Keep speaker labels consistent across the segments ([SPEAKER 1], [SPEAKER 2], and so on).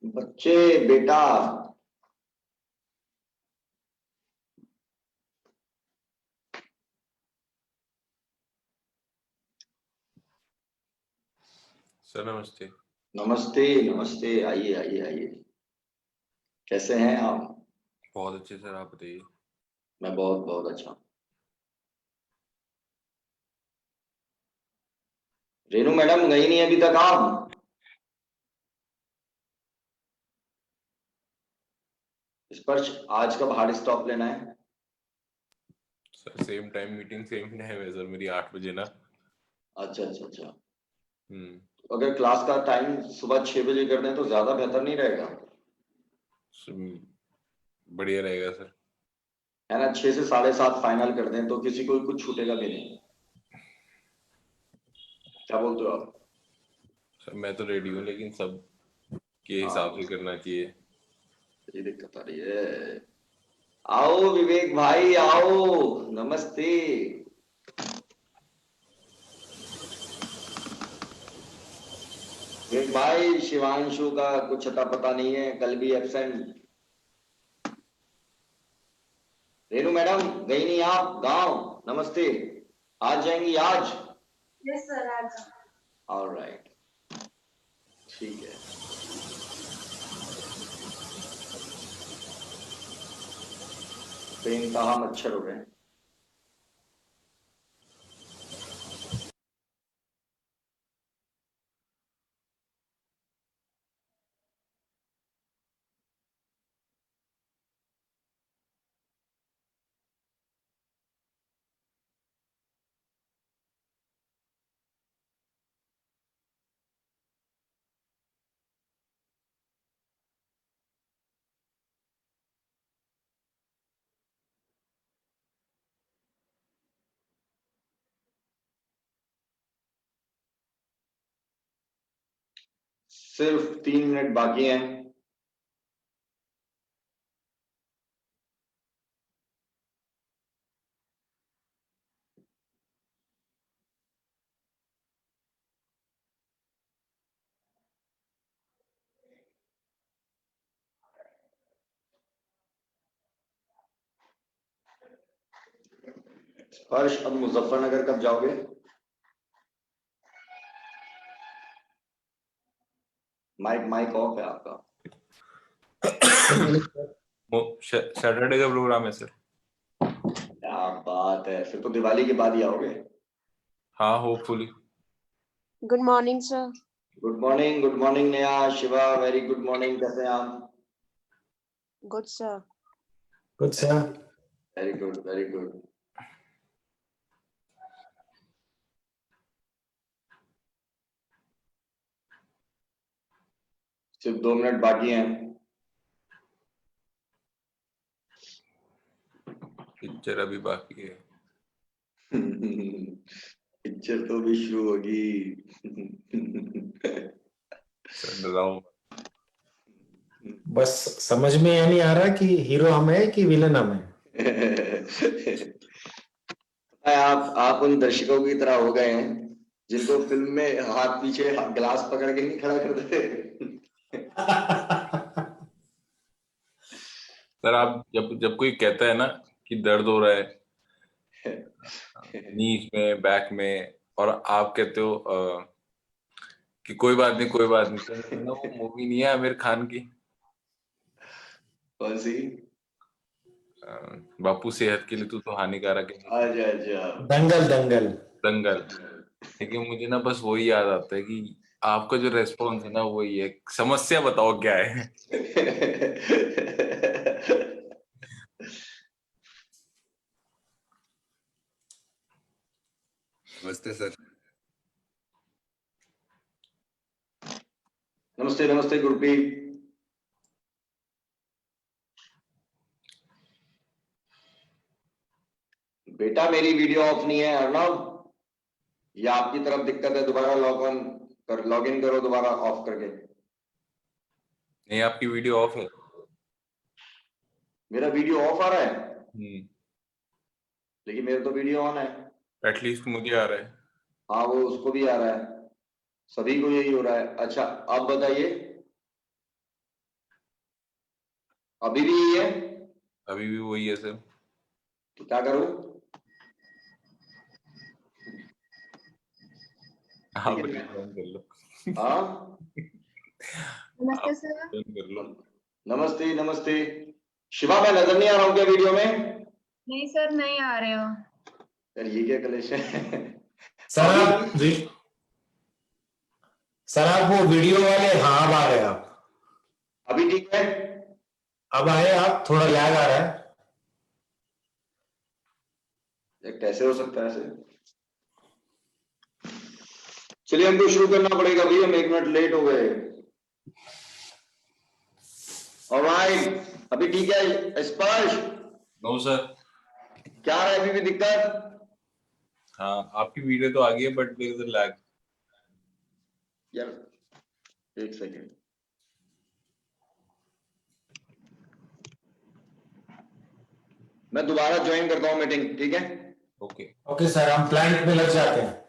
[SPEAKER 1] बच्चे बेटा।
[SPEAKER 2] सर नमस्ते।
[SPEAKER 1] नमस्ते नमस्ते, आइए आइए आइए। कैसे हैं आप?
[SPEAKER 2] बहुत अच्छे सर, आप बताइए।
[SPEAKER 1] मैं बहुत बहुत अच्छा हूँ। रेनू मैडम गई नहीं अभी तक आप? स्पर्श, आज कब हार्ड स्टॉप लेना है?
[SPEAKER 2] Sir same time meeting same time है सर मेरी 8 बजे ना।
[SPEAKER 1] अच्छा अच्छा अच्छा।
[SPEAKER 2] हम्म।
[SPEAKER 1] तो अगर क्लास का टाइम सुबह 6 बजे कर दें तो ज्यादा बेहतर नहीं रहेगा?
[SPEAKER 2] बढ़िया रहेगा सर।
[SPEAKER 1] है ना, 6 से 7:30 फाइनल कर दें तो किसी को कुछ छूटेगा भी नहीं। क्या बोलते हो आप?
[SPEAKER 2] सर मैं तो रेडी हूँ, लेकिन सब के हिसाब
[SPEAKER 1] हाँ,
[SPEAKER 2] से करना चाहिए।
[SPEAKER 1] ये दिक्कत आ रही है। आओ विवेक भाई आओ। नमस्ते। विवेक भाई, शिवांशु का कुछ अता पता नहीं है, कल भी एब्सेंट। रेनू मैडम गई नहीं आप गांव? नमस्ते। आज जाएंगी आज?
[SPEAKER 3] यस सर, आज।
[SPEAKER 1] ऑलराइट, ठीक है। बेइंतहा मच्छर हो रहे हैं। सिर्फ 3 मिनट बाकी हैं। हर्ष, अब मुजफ्फरनगर कब जाओगे? माइक माइक ऑफ है आपका।
[SPEAKER 2] सैटरडे का प्रोग्राम है सर।
[SPEAKER 1] क्या बात है, फिर तो दिवाली के बाद ही आओगे।
[SPEAKER 2] हाँ, hopefully.
[SPEAKER 3] Good morning sir.
[SPEAKER 1] Good morning Neha, Shiva, very good morning. कैसे हैं आप?
[SPEAKER 3] Good sir.
[SPEAKER 4] Good sir.
[SPEAKER 1] Very good very good. सिर्फ 2 मिनट बाकी हैं।
[SPEAKER 2] पिक्चर अभी बाकी है।
[SPEAKER 1] पिक्चर तो भी शुरू होगी।
[SPEAKER 2] सर डराओ।
[SPEAKER 4] बस समझ में ये नहीं आ रहा कि हीरो हम है कि विलन हम है।
[SPEAKER 1] आप उन दर्शकों की तरह हो गए हैं जिनको फिल्म में हाथ पीछे गिलास पकड़ के नहीं खड़ा कर देते।
[SPEAKER 2] सर आप जब जब कोई कहता है ना कि दर्द हो रहा है नीज में, बैक में, और आप कहते हो कि कोई बात नहीं कोई बात नहीं, तो ना वो मूवी नहीं है आमिर खान की,
[SPEAKER 1] कौन सी?
[SPEAKER 2] बापू सेहत के लिए तू तो हानिकारक है।
[SPEAKER 1] अच्छा अच्छा।
[SPEAKER 4] दंगल दंगल।
[SPEAKER 2] दंगल। लेकिन मुझे ना बस वही याद आता है कि आपका जो रेस्पॉन्स है ना वही है, समस्या बताओ क्या है।
[SPEAKER 5] नमस्ते सर।
[SPEAKER 1] नमस्ते नमस्ते गुरप्रीत। बेटा मेरी वीडियो ऑफ नहीं है अर्णव, या आपकी तरफ दिक्कत है? दोबारा लॉग इन करो दोबारा ऑफ करके।
[SPEAKER 2] नहीं, आपकी वीडियो ऑफ है।
[SPEAKER 1] मेरा वीडियो ऑफ आ रहा है,
[SPEAKER 2] हम्म।
[SPEAKER 1] लेकिन मेरा तो वीडियो ऑन है।
[SPEAKER 2] एटलीस्ट मुझे आ रहा है।
[SPEAKER 1] हाँ, वो उसको भी आ रहा है, सभी को यही हो रहा है। अच्छा, अब बताइए। अभी भी यही है?
[SPEAKER 2] अभी भी वही है सर।
[SPEAKER 1] तो क्या करूं?
[SPEAKER 2] आप
[SPEAKER 1] लेकिन
[SPEAKER 2] ज्वाइन कर लो।
[SPEAKER 1] हाँ,
[SPEAKER 3] नमस्ते
[SPEAKER 2] आप
[SPEAKER 3] सर।
[SPEAKER 2] ज्वाइन कर लो।
[SPEAKER 1] नमस्ते नमस्ते। शिवा, मैं नजर नहीं आ रहा हूँ क्या वीडियो में?
[SPEAKER 3] नहीं सर, नहीं आ रहे हो।
[SPEAKER 1] यार ये क्या कलेश है?
[SPEAKER 4] सर
[SPEAKER 1] अभी
[SPEAKER 4] आप सर आप वो वीडियो वाले, हाँ अब आ गए आप।
[SPEAKER 1] अभी ठीक है?
[SPEAKER 4] अब आए आप, थोड़ा लैग आ रहा है।
[SPEAKER 1] ये कैसे हो सकता है ऐसे? चलिए, हमको शुरू करना पड़ेगा भैया, हम 1 मिनट लेट हो गए। ऑलराइट, अभी ठीक है स्पर्श?
[SPEAKER 2] No sir.
[SPEAKER 1] क्या आ रहा है, अभी भी दिक्कत?
[SPEAKER 2] हाँ, आपकी वीडियो तो आ गई है but there is a lag.
[SPEAKER 1] यार एक सेकेंड, मैं दोबारा ज्वाइन करता हूँ मीटिंग, ठीक है?
[SPEAKER 2] ओके।
[SPEAKER 4] ओके सर, हम प्लांट में लग जाते हैं।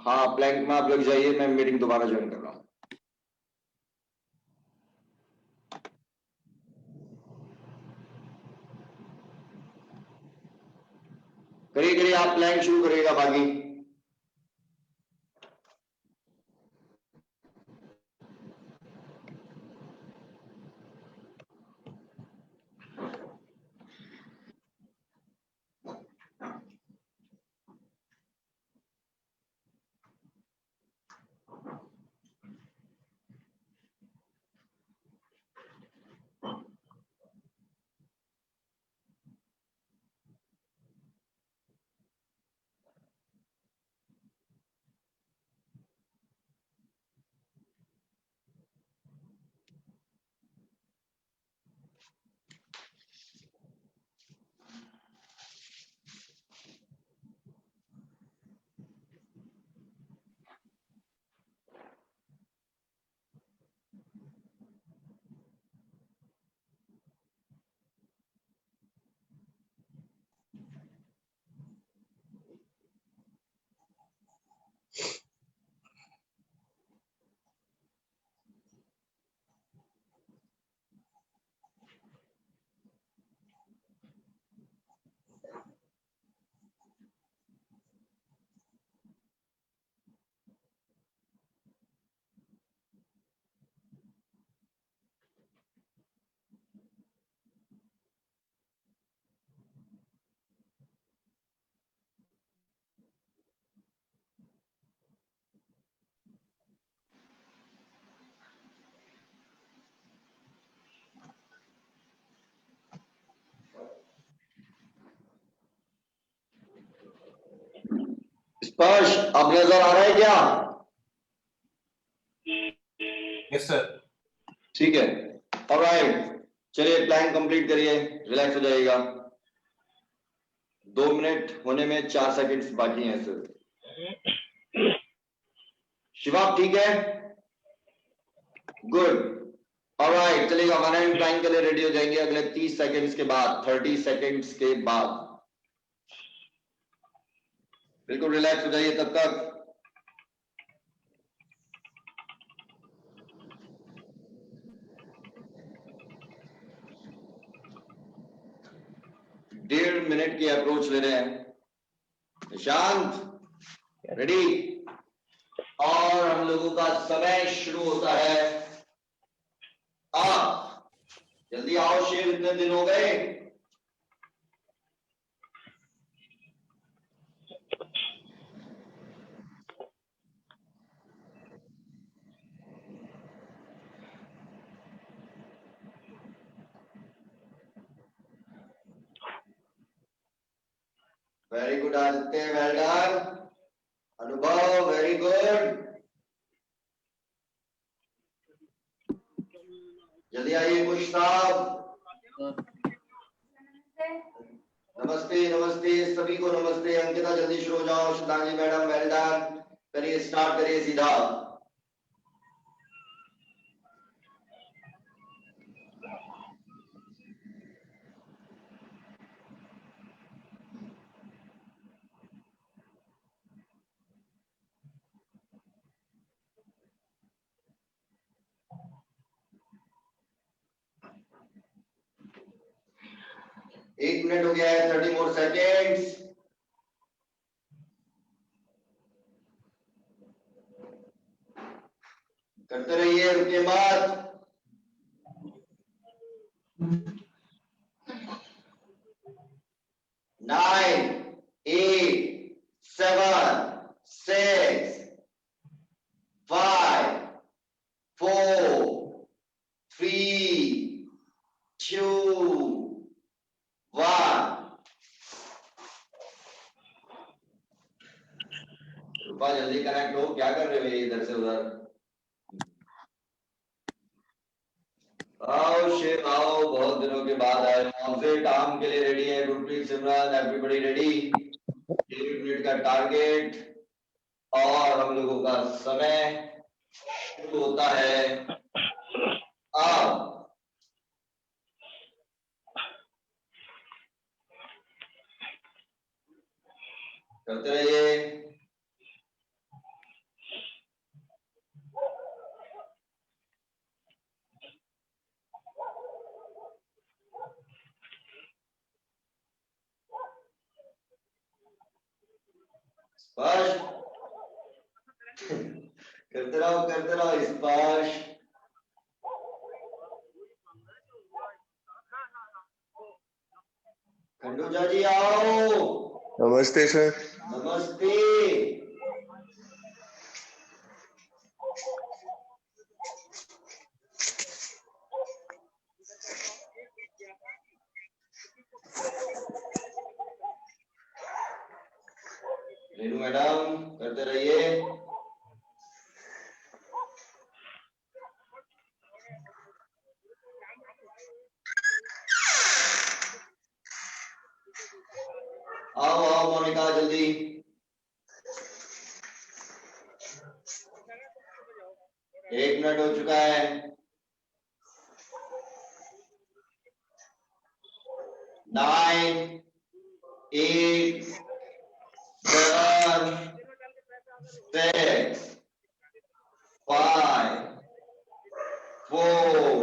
[SPEAKER 1] हाँ, प्लैंक में आप लग जाइए, मैं मीटिंग दोबारा ज्वाइन कर रहा हूँ। करिए करिए, आप प्लैंक शुरू करिएगा बाकी। स्पर्श, अब नजर आ रहा है क्या?
[SPEAKER 2] Yes sir.
[SPEAKER 1] ठीक है, ऑलराइट। चलिए, प्लान कंप्लीट करिए, रिलैक्स हो जाइएगा। 2 मिनट होने में 4 सेकंड्स बाकी हैं सर। शिवा ठीक है? गुड, ऑलराइट, चलेगा। हमारा टाइम के लिए रेडी हो जाएंगे अगले 30 सेकंड्स के बाद, 30 सेकंड्स के बाद। बिल्कुल रिलैक्स हो जाइए तब तक। डेढ़ मिनट की अप्रोच ले रहे हैं। शांत, रेडी, और हम लोगों का समय शुरू होता है। आप जल्दी आओ शेर, इतने दिन हो गए। Very good Aditya, well done. अनुभव, वेरी गुड। जल्दी आइए कुश साहब। नमस्ते नमस्ते सभी को, नमस्ते। अंकिता जल्दी शुरू हो जाओ। श्रद्धांजलि मैडम, वेल डन। करिए, स्टार्ट करिए सीधा। 1 मिनट हो गया है, 30 more seconds. करते रहिए, रुकिए मत. 9, 8, 7, 6, 5, 4, 3, 2, 1. रूपा जल्दी कनेक्ट हो, क्या कर रहे हो ये इधर से उधर? आओ शिव आओ, बहुत दिनों के बाद आए हो. हमसे काम के लिए रेडी है गुरप्रीत, सिमरन, एवरीबॉडी रेडी? 1 मिनट का टारगेट और हम लोगों का समय शुरू होता है अब. करते रहिए. स्पर्श करते रहो स्पर्श. खंडूजा जी आओ.
[SPEAKER 5] नमस्ते सर.
[SPEAKER 1] नमस्ते. रेनू मैडम करते रहिए. आओ आओ मोनिका जल्दी. एक मिनट हो चुका है. 9, 8, 7, 6, 5, 4,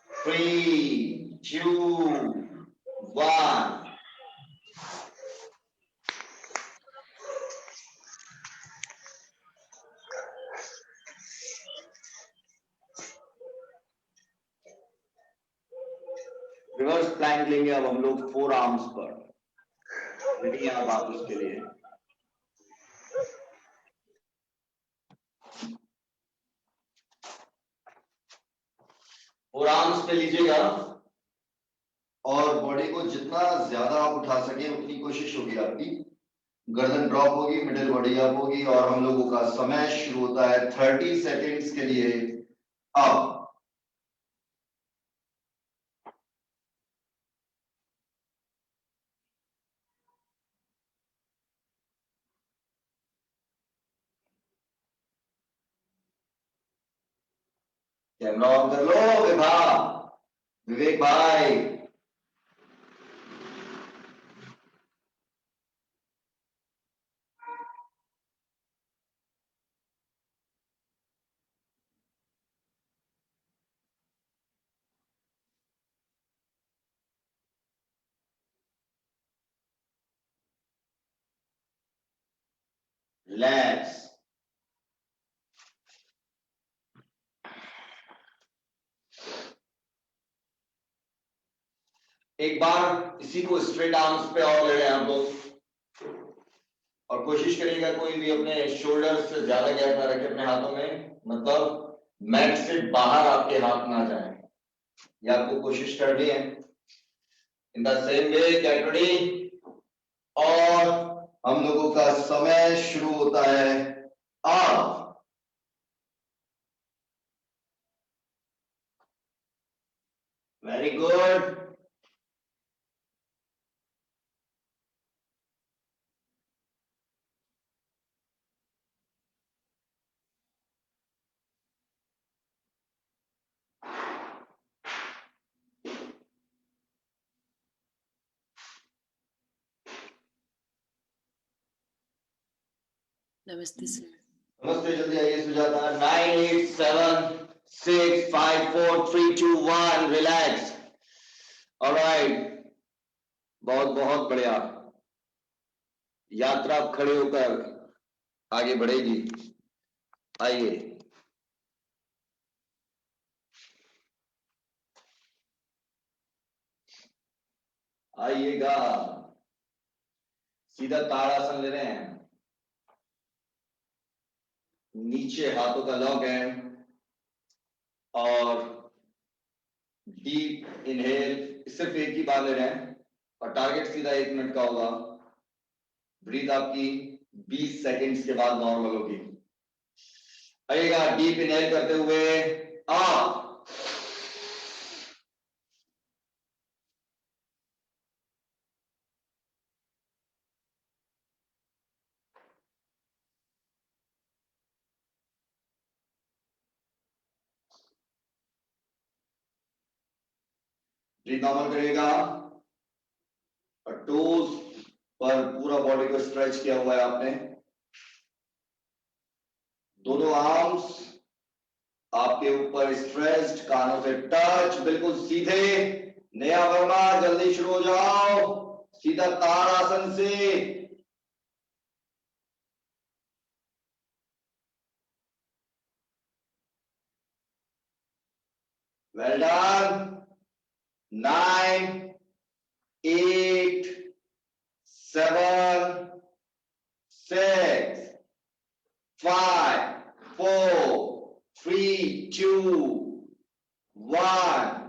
[SPEAKER 1] 3, 2, 1. रिवर्स प्लैंक लेंगे अब हम लोग 4 आर्म्स पर. रेडी हैं अब आप उसके लिए? फोर आर्म्स पे लीजिएगा और बॉडी को जितना ज्यादा आप उठा सके उतनी कोशिश होगी आपकी. गर्दन ड्रॉप होगी, मिडिल बॉडी अप होगी और हम लोगों का समय शुरू होता है 30 सेकेंड्स के लिए अब. कैमरा ऑन कर लो विवेक भाई. रिलैक्स. एक बार इसी को स्ट्रेट आर्म्स पे और ले रहे हैं हम लोग और कोशिश करिएगा कोई भी अपने शोल्डर से ज्यादा गैप ना रखे अपने हाथों में. मतलब मैट से बाहर आपके हाथ ना जाए. ये आपको कोशिश करनी है. In the same way get ready और हम लोगों का समय शुरू होता है अब. Very good.
[SPEAKER 6] नमस्ते सर.
[SPEAKER 1] नमस्ते. जल्दी आइए सुजाता. 9, 8, 7, 6, 5, 4, 3, 2, 1. रिलैक्स. ऑलराइट. बहुत बहुत बढ़िया। यात्रा अब खड़े होकर आगे बढ़ेगी। आइए। आइएगा। सीधा ताड़ासन ले रहे हैं। नीचे हाथों का लॉक है और डीप इनहेल सिर्फ एक ही बार ले रहे हैं और टारगेट सीधा 1 मिनट का होगा। ब्रीथ आपकी 20 सेकंड्स के बाद नॉर्मल होगी। आइएगा, डीप इनहेल करते हुए आप ब्रीथ नॉर्मल करिएगा और टोज पर पूरा बॉडी को स्ट्रेच किया हुआ है आपने। दोनों आर्म्स आपके ऊपर स्ट्रेच्ड, कानों से टच, बिल्कुल सीधे। नेहा वर्मा जल्दी शुरू हो जाओ, सीधा ताड़ासन से। Well done. 9, 8, 7, 6, 5, 4, 3, 2, 1।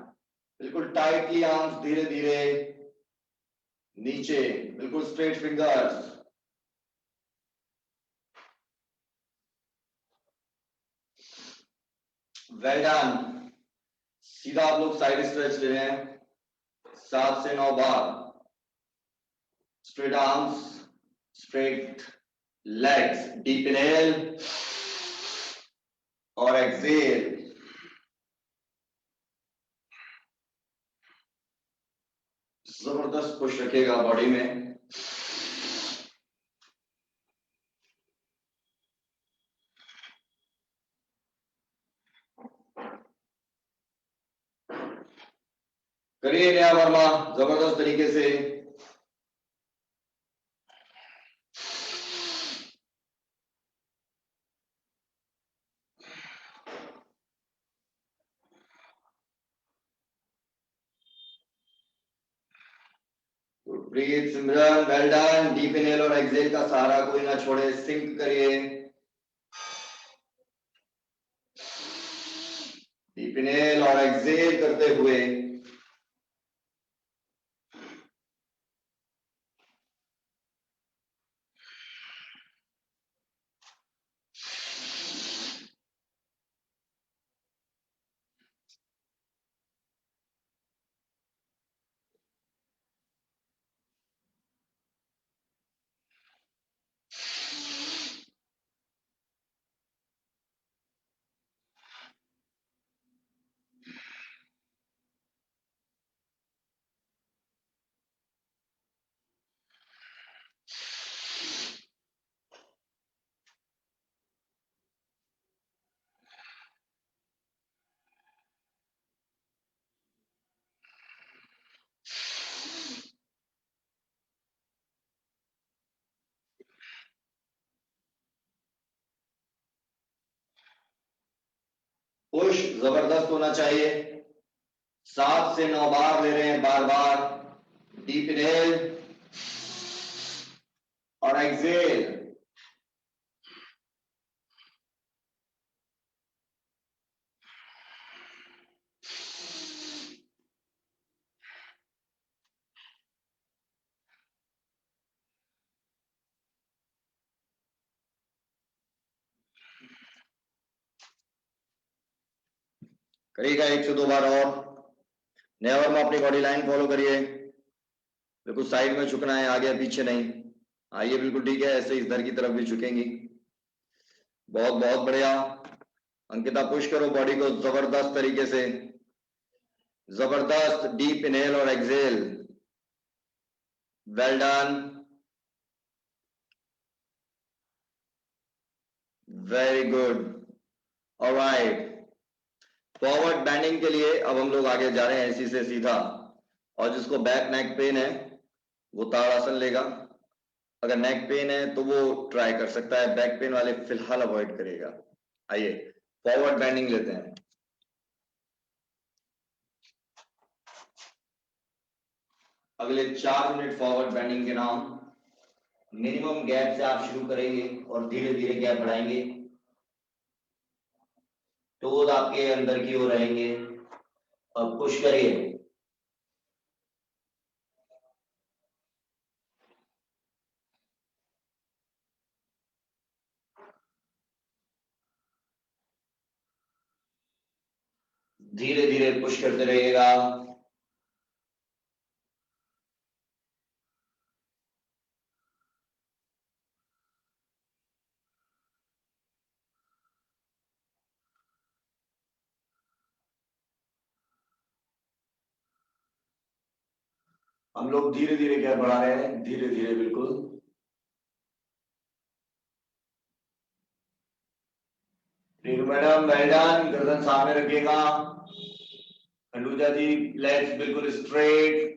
[SPEAKER 1] बिल्कुल टाइटली आर्म्स धीरे धीरे नीचे, बिल्कुल स्ट्रेट फिंगर्स। Well done. सीधा आप लोग साइड स्ट्रेच ले रहे हैं 7 से 9 बार। Straight arms, straight legs. Deep inhale और एक्सहेल। जबरदस्त पुश रखिएगा बॉडी में। करिए नेहा वर्मा जबरदस्त तरीके से। Breathe Simran, well done. Deep inhale और एक्सहेल का सहारा कोई ना छोड़े, सिंक करिए। डीप इनहेल और एक्सहेल करते हुए पुश जबरदस्त होना चाहिए। 7 से 9 बार ले रहे हैं बार बार। डीप इनहेल और एक्सहेल। करिएगा 1 से 2 बार और। नेहा वर्मा अपनी बॉडी लाइन फॉलो करिए। बिल्कुल साइड में झुकना है, आगे पीछे नहीं। आइए, बिल्कुल ठीक है, ऐसे इधर की तरफ भी झुकेंगी। बहुत बहुत बढ़िया। अंकिता पुश करो बॉडी को जबरदस्त तरीके से। जबरदस्त। डीप इनहेल और exhale. Well done. Very good. Alright. Forward bending के लिए अब हम लोग आगे जा रहे हैं इसी से सीधा। और जिसको बैक नेक पेन है वो ताड़ासन लेगा। अगर नेक पेन है तो वो ट्राई कर सकता है, बैक पेन वाले फिलहाल अवॉइड करेगा। आइए फॉरवर्ड बेंडिंग लेते हैं। अगले 4 मिनट फॉरवर्ड बेंडिंग के नाम। मिनिमम गैप से आप शुरू करेंगे और धीरे धीरे गैप बढ़ाएंगे। टोज आपके अंदर की ओर रहेंगे और पुश करिए। धीरे धीरे पुश करते रहिएगा। हम लोग धीरे धीरे गैप बढ़ा रहे हैं, धीरे धीरे बिल्कुल। Madam well done. गर्दन सामने रखिएगा। खंडूजा जी लेग्स बिल्कुल स्ट्रेट।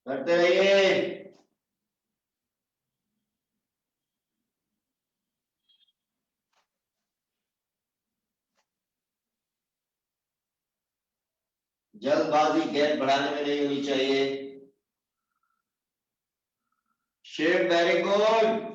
[SPEAKER 1] करते रहिए। जल्दबाजी गैप बढ़ाने में नहीं होनी चाहिए। Shape very good.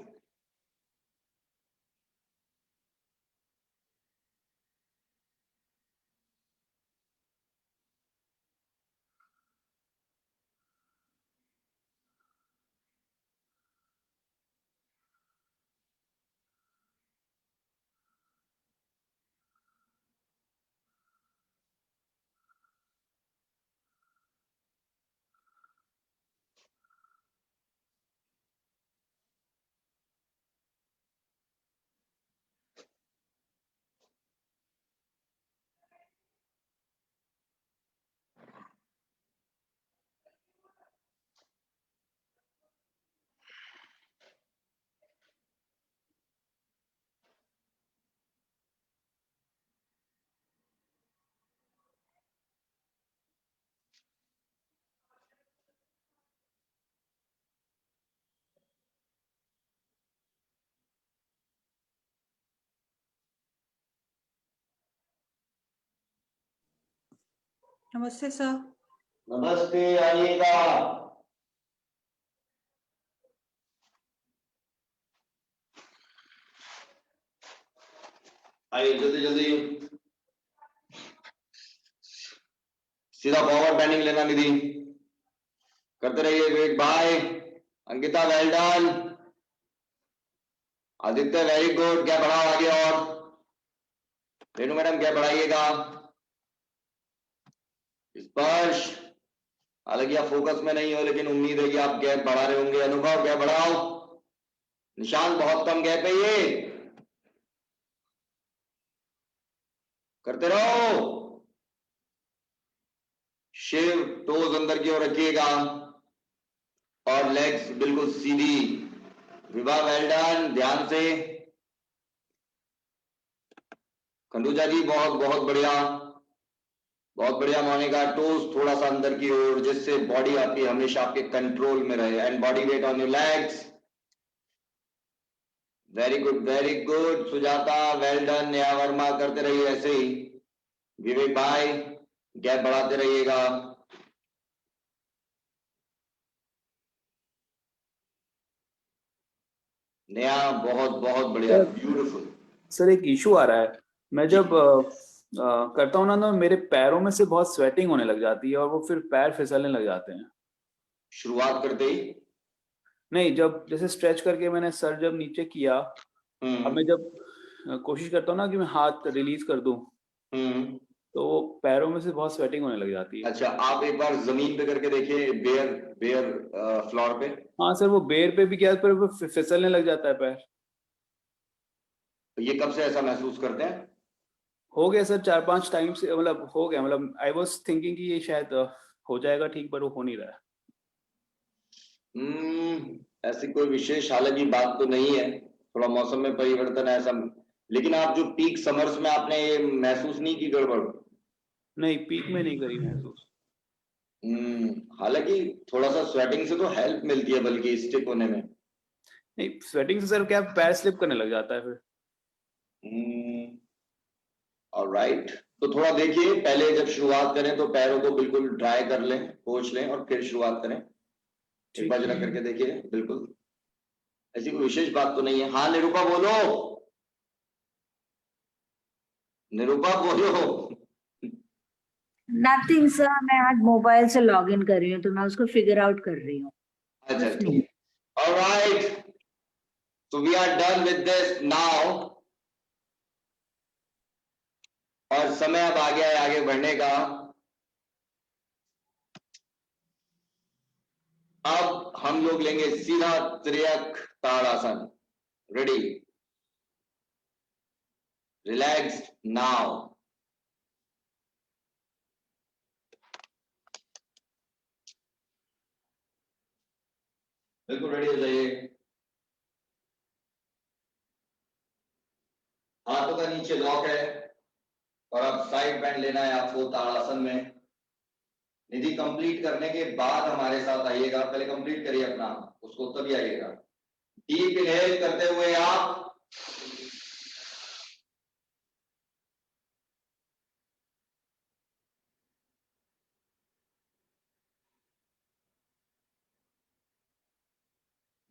[SPEAKER 5] नमस्ते सर।
[SPEAKER 1] नमस्ते, आइएगा। आइए जल्दी जल्दी। सीधा फॉरवर्ड बेंडिंग लेना निधि। करते रहिए विवेक भाई। Ankita well done. Aditya very good. Gap बढ़ाओ आगे और। रेनू मैडम गैप बढ़ाइएगा। स्पर्श, हालांकि आप फोकस में नहीं हो लेकिन उम्मीद है कि आप गैप बढ़ा रहे होंगे। अनुभव गैप बढ़ाओ। निशान बहुत कम गैप है ये। करते रहो। शिव टोज अंदर की ओर रखिएगा और लेग्स बिल्कुल सीधी। Vibha well done. ध्यान से। खंडूजा जी बहुत बहुत बढ़िया, बहुत बढ़िया। मोनिका टोज थोड़ा सा अंदर की ओर, जिससे बॉडी आपकी हमेशा आपके कंट्रोल में रहे। And body weight on your legs. Very good very good. Sujata well done. Neha Verma करते रहिए ऐसे ही। विवेक भाई गैप बढ़ाते रहिएगा। नेहा बहुत बहुत बढ़िया, ब्यूटीफुल।
[SPEAKER 6] सर एक इशू आ रहा है। मैं जब करता हूँ ना तो मेरे पैरों में से बहुत स्वेटिंग होने लग जाती है और वो फिर पैर फिसलने लग जाते हैं।
[SPEAKER 1] शुरुआत करते ही
[SPEAKER 6] नहीं, जब जैसे स्ट्रेच करके मैंने सर जब नीचे किया, अब मैं जब कोशिश करता हूँ ना कि मैं हाथ रिलीज कर दूं, तो वो पैरों में से बहुत स्वेटिंग होने लग जाती है।
[SPEAKER 1] अच्छा, आप एक बार जमीन पे करके देखिए, बेयर बेयर फ्लोर पे।
[SPEAKER 6] हाँ सर, वो बेर पे भी किया पर वो फिसलने लग जाता है पैर।
[SPEAKER 1] ये कब से ऐसा महसूस करते हैं?
[SPEAKER 6] हो गया सर 4-5 टाइम से, मतलब हो गया, मतलब आई वाज थिंकिंग कि ये शायद हो जाएगा ठीक, पर वो हो नहीं रहा है।
[SPEAKER 1] ऐसी कोई विशेष हालांकि बात तो नहीं है, थोड़ा मौसम में परिवर्तन है ऐसा। लेकिन आप जो पीक समर्स में आपने ये महसूस नहीं की गड़बड़?
[SPEAKER 6] नहीं, पीक में नहीं करी महसूस।
[SPEAKER 1] हालांकि थोड़ा सा स्वेटिंग से तो हेल्प मिलती है बल्कि स्टिक होने में।
[SPEAKER 6] नहीं, स्वेटिंग से सर क्या पैर स्लिप करने लग जाता है फिर।
[SPEAKER 1] ऑलराइट, तो थोड़ा देखिए, पहले जब शुरुआत करें तो पैरों को बिल्कुल ड्राई कर लें, पोंछ लें और फिर शुरुआत करें। एक बार
[SPEAKER 6] ठीक
[SPEAKER 1] जरा
[SPEAKER 6] है।
[SPEAKER 1] करके देखिए। बिल्कुल ऐसी कोई विशेष बात तो नहीं है। हाँ निरूपा बोलो, निरूपा बोलो।
[SPEAKER 5] नथिंग सर, मैं आज मोबाइल से लॉगिन कर रही हूँ तो मैं उसको फिगर आउट कर रही हूँ।
[SPEAKER 1] अच्छा
[SPEAKER 5] कुछ नहीं।
[SPEAKER 1] ठीक है, alright, so we are done with this now। और समय अब आ गया है आगे बढ़ने का। अब हम लोग लेंगे सीधा Tiryak Tadasana. Ready, relaxed now. बिल्कुल रेडी हो जाइए। हाथों का नीचे लॉक है और अब साइड बेंड लेना है आपको ताड़ासन में। निधि कंप्लीट करने के बाद हमारे साथ आइएगा, पहले कंप्लीट करिए अपना, उसको तभी आइएगा। डीप इनहेल करते हुए आप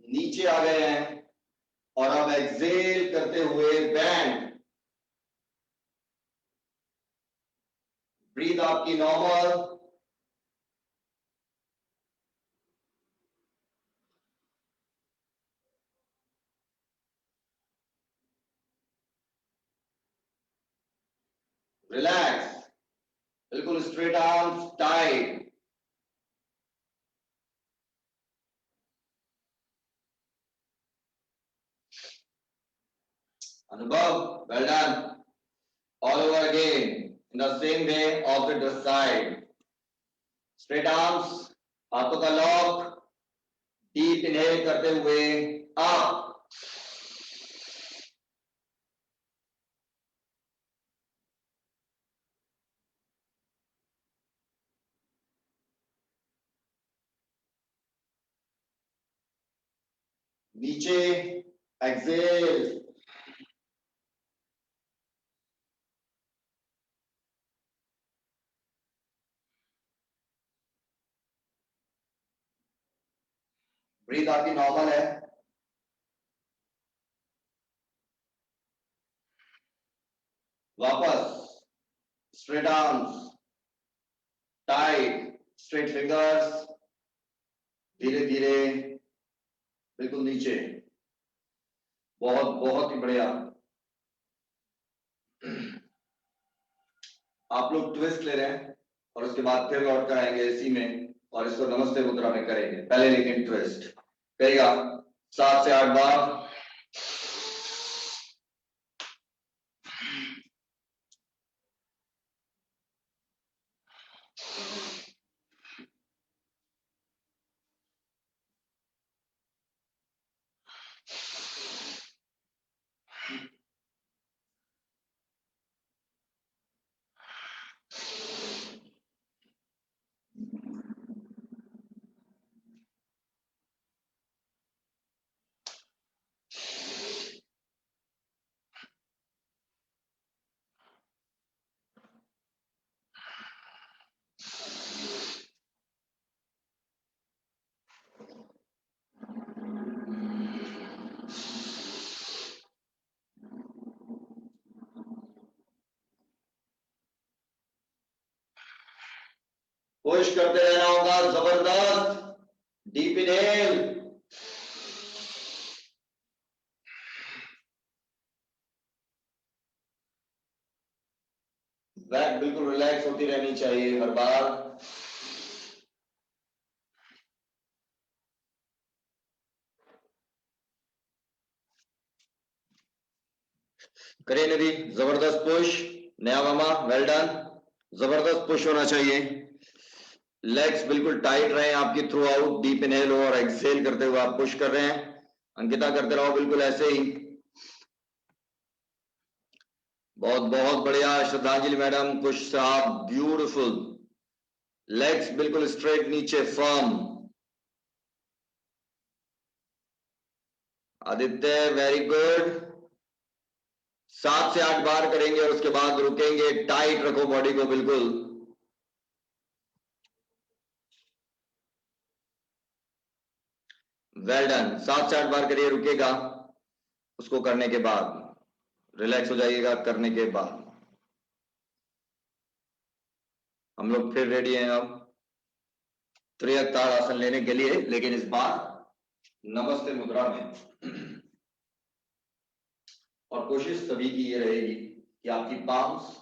[SPEAKER 1] नीचे आ गए हैं और अब एक्सेल करते हुए बैंड। ब्रीथ आपकी नॉर्मल, रिलैक्स, बिल्कुल स्ट्रेट आर्म्स टाइट। अनुभव, well done. All over again in the same way, opposite side. Straight arms, हाथों का लॉक, डीप इनहेल करते हुए अप, नीचे एक्सेल। ब्रीथ आपकी नॉर्मल है। वापस straight arms tight, straight fingers, धीरे धीरे बिल्कुल नीचे। बहुत बहुत ही बढ़िया। आप लोग ट्विस्ट ले रहे हैं और उसके बाद फिर लौट कर आएंगे इसी में और इसको नमस्ते मुद्रा में करेंगे। पहले लेकिन ट्विस्ट करेगा 7 से 8 बार। पुश करते रहना होगा, जबरदस्त। डीप इनहेल, बैक बिल्कुल रिलैक्स होती रहनी चाहिए हर बार। करिए निधि, जबरदस्त पुश। नया मामा, वेल डन। जबरदस्त पुश होना चाहिए। लेग्स बिल्कुल टाइट रहे आपकी थ्रू आउट। डीप इनहेल और एक्सहेल करते हुए आप पुश कर रहे हैं। अंकिता करते रहो बिल्कुल ऐसे ही। बहुत बहुत बढ़िया श्रद्धांजलि मैडम, कुश साहब, ब्यूटीफुल। लेग्स बिल्कुल स्ट्रेट नीचे, फर्म। Aditya very good. 7 से 8 बार करेंगे और उसके बाद रुकेंगे। टाइट रखो बॉडी को बिल्कुल। Well done. 7 से 8 बार करिए, रुकेगा। उसको करने के बाद रिलैक्स हो जाइएगा। करने के बाद हम लोग फिर रेडी हैं अब त्रियक ताड़ आसन लेने के लिए, लेकिन इस बार नमस्ते मुद्रा में। और कोशिश सभी की ये रहेगी कि आपकी पाम्स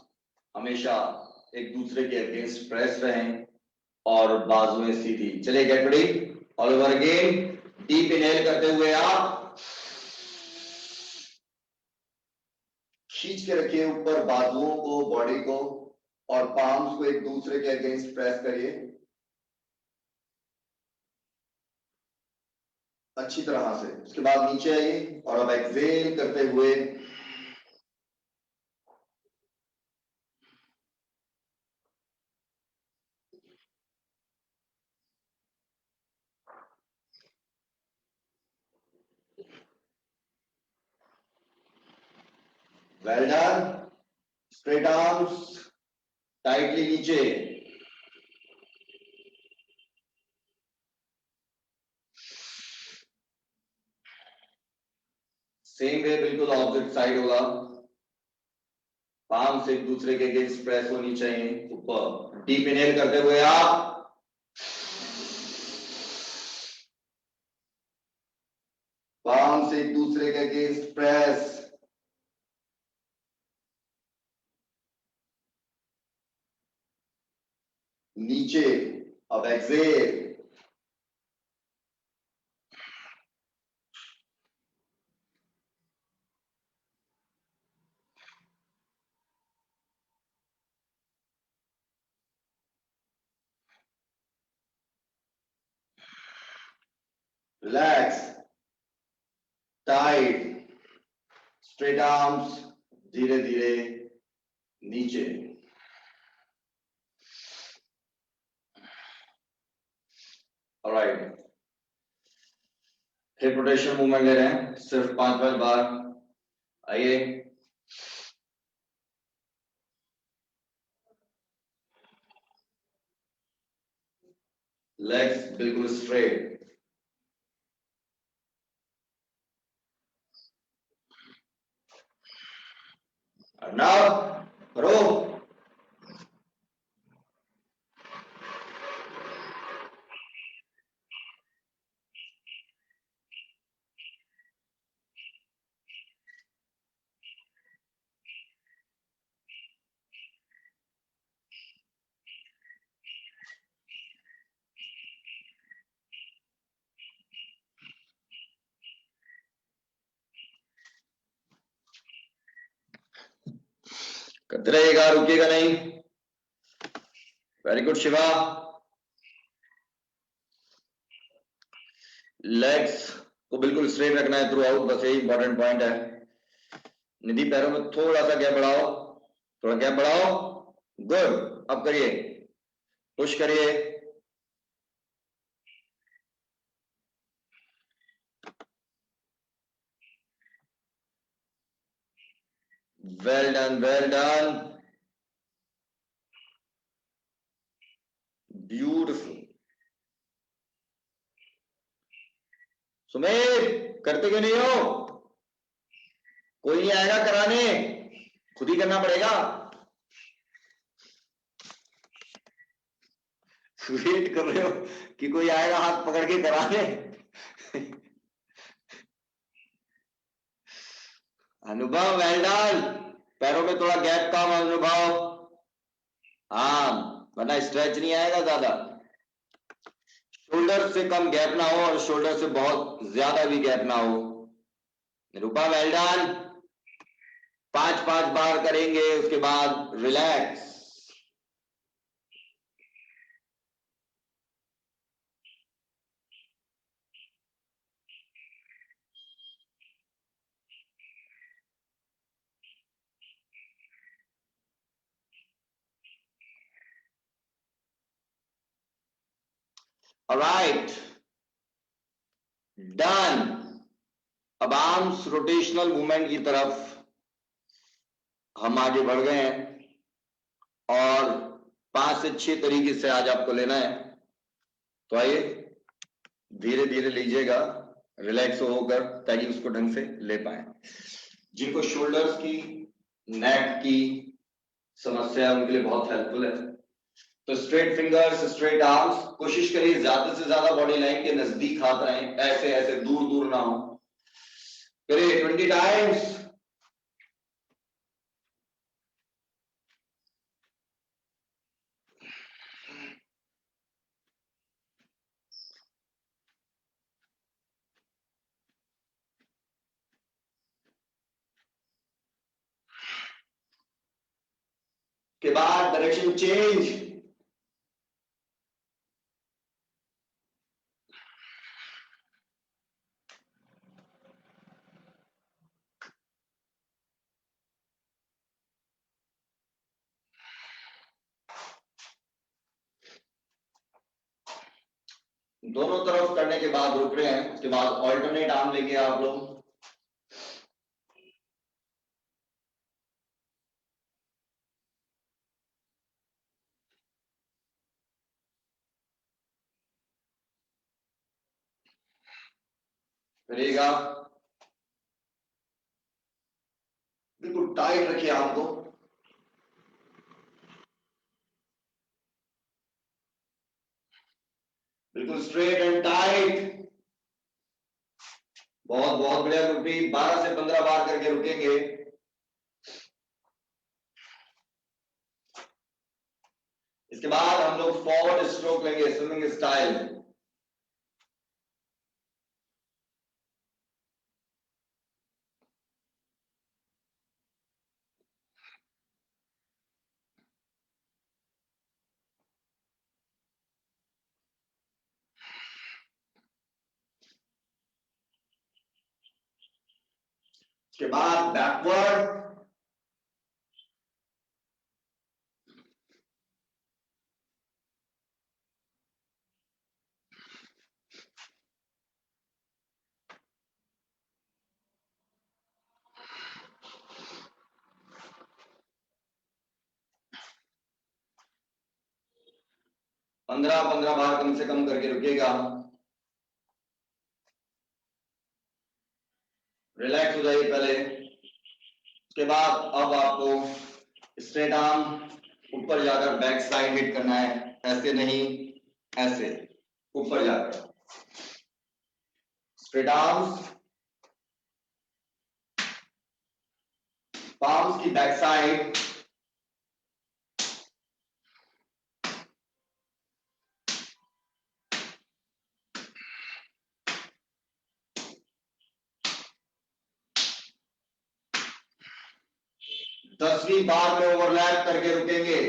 [SPEAKER 1] हमेशा एक दूसरे के अगेंस्ट प्रेस रहें और बाजुएं सीधी। चलिए get ready, all over again. Deep inhale करते हुए आप खींच के रखिए ऊपर बाजुओं को, बॉडी को, और पाम्स को एक दूसरे के अगेंस्ट प्रेस करिए अच्छी तरह से। उसके बाद नीचे आइए और अब एक्सहेल करते हुए well done. Straight arms tightly नीचे। सेम वे बिल्कुल ऑपोजिट साइड होगा। पाम्स एक दूसरे के अगेंस्ट प्रेस होनी चाहिए ऊपर। डीप इनहेल करते हुए आप पाम्स एक दूसरे के अगेंस्ट प्रेस। नीचे अब exhale. Relax, tight, straight arms धीरे धीरे नीचे। ऑलराइट, हिप रोटेशन मूवमेंट ले रहे हैं सिर्फ 5 बार। आइए, लेग्स बिल्कुल स्ट्रेट। नाउ करो। करते रहिएगा, रुकिएगा नहीं। Very good Shiva. लेग्स को बिल्कुल स्ट्रेट रखना है थ्रू आउट, बस यही इंपॉर्टेंट पॉइंट है। निधि पैरों में थोड़ा सा गैप बढ़ाओ, थोड़ा गैप बढ़ाओ। गुड, अब करिए, पुश करिए। Well done, well done, beautiful. Sumer, करते क्यों नहीं हो? कोई नहीं आएगा कराने, खुद ही करना पड़ेगा। वेट कर रहे हो कि कोई आएगा हाथ पकड़ के कराने? अनुभव, वेल डन। पैरों में थोड़ा गैप कम, अनुभव। हाँ, वरना स्ट्रेच नहीं आएगा ज्यादा। शोल्डर से कम गैप ना हो और शोल्डर से बहुत ज्यादा भी गैप ना हो। Nirupa well done. 5-5 बार करेंगे, उसके बाद रिलैक्स। Alright, done. अब आर्म्स रोटेशनल मूवमेंट की तरफ हम आगे बढ़ गए हैं और 5 से 6 तरीके से आज आपको लेना है। तो आइए धीरे धीरे लीजिएगा, रिलैक्स होकर, ताकि उसको ढंग से ले पाए। जिनको शोल्डर्स की, नेक की समस्या है, उनके लिए बहुत हेल्पफुल है। तो स्ट्रेट फिंगर्स, स्ट्रेट आर्म्स, कोशिश करिए ज्यादा से ज्यादा बॉडी लाइन के नजदीक हाथ रहें, ऐसे ऐसे दूर दूर ना हो। करिए 20 टाइम्स। के बाद डायरेक्शन चेंज। दोनों तरफ करने के बाद रुक रहे हैं, उसके बाद ऑल्टरनेट आर्म लेंगे आप लोग। करिएगा, बिल्कुल टाइट रखिए आर्म को। बिल्कुल स्ट्रेट एंड टाइट। बहुत बहुत बढ़िया ग्रुपिंग। 12 से 15 बार करके रुकेंगे। इसके बाद हम लोग फॉरवर्ड स्ट्रोक लेंगे, स्विमिंग स्टाइल। उसके बाद बैकवर्ड। पंद्रह 15 बार कम से कम करके रुकेगा। रिलैक्स हो जाइए पहले। उसके बाद अब आपको स्ट्रेट आर्म ऊपर जाकर बैक साइड हिट करना है, ऐसे नहीं, ऐसे ऊपर जाकर स्ट्रेट आर्म्स, पाम्स की बैक साइड। दसवीं बार में ओवरलैप करके रुकेंगे।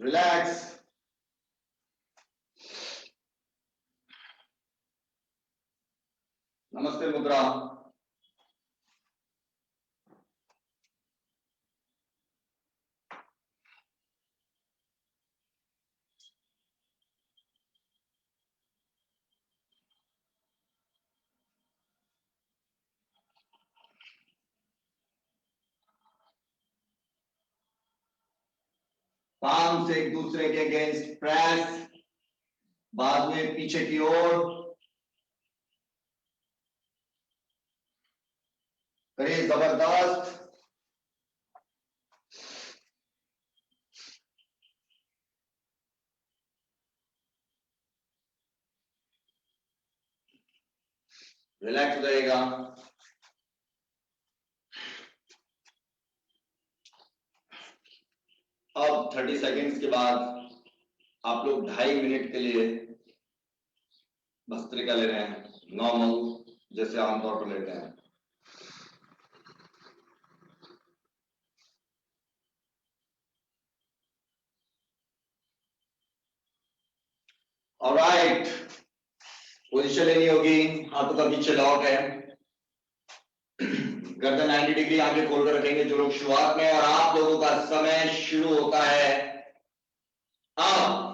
[SPEAKER 1] रिलैक्स। नमस्ते मुद्रा। पाम से एक दूसरे के अगेंस्ट प्रेस, बाद में पीछे की ओर करिए, जबरदस्त। रिलैक्स हो जाएगा। अब 30 सेकेंड्स के बाद आप लोग 2.5 मिनट के लिए भस्त्रिका ले रहे हैं, नॉर्मल जैसे आमतौर पर लेते हैं। ऑलराइट, पोजीशन लेनी होगी, हाथों का पीछे लॉक है, गर्दन 90 डिग्री आगे खोलकर रखेंगे जो लोग शुरुआत में, और आप लोगों का समय शुरू होता है अब।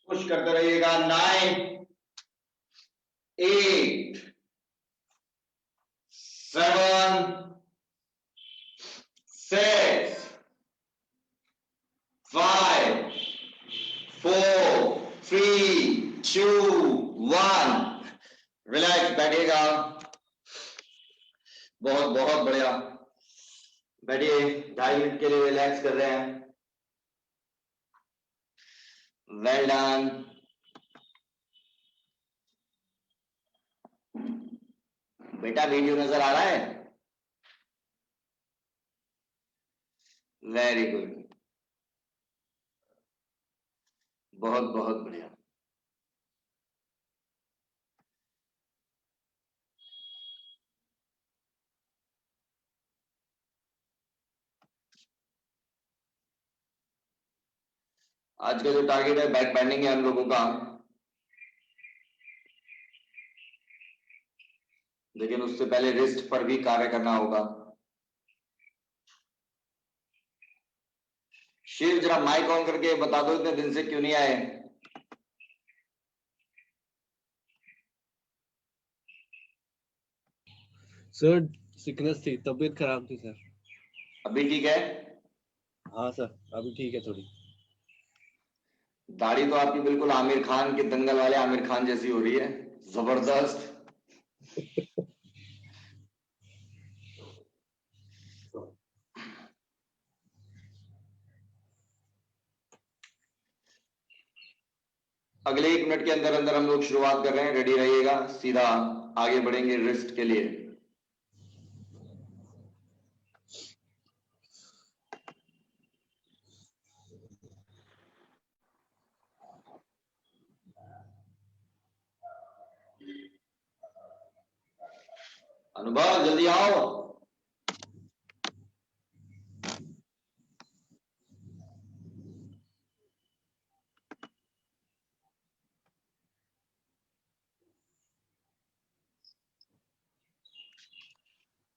[SPEAKER 1] पुश करते रहिएगा। 9, 8, 7, 6, 5, 4, 3, 2, 1। रिलैक्स, बैठिएगा। बहुत बहुत बढ़िया, बैठिए। 2.5 मिनट के लिए रिलैक्स कर रहे हैं। Well done. बेटा वीडियो नजर आ रहा है? वेरी गुड, बहुत बहुत बढ़िया। आज का जो टारगेट है बैक बेंडिंग है हम लोगों का, लेकिन उससे पहले रिस्ट पर भी कार्य करना होगा। शिव जरा माइक ऑन करके बता दो इतने दिन से क्यों नहीं आए?
[SPEAKER 7] सर सिकनेस थी, तबीयत खराब थी सर।
[SPEAKER 1] अभी ठीक है?
[SPEAKER 7] हाँ सर, अभी ठीक है थोड़ी।
[SPEAKER 1] दाढ़ी तो आपकी बिल्कुल आमिर खान के दंगल वाले आमिर खान जैसी हो रही है, जबरदस्त। अगले 1 मिनट के अंदर अंदर हम लोग शुरुआत कर रहे हैं, रेडी रहिएगा। सीधा आगे बढ़ेंगे रिस्ट के लिए। अनुभव जल्दी आओ।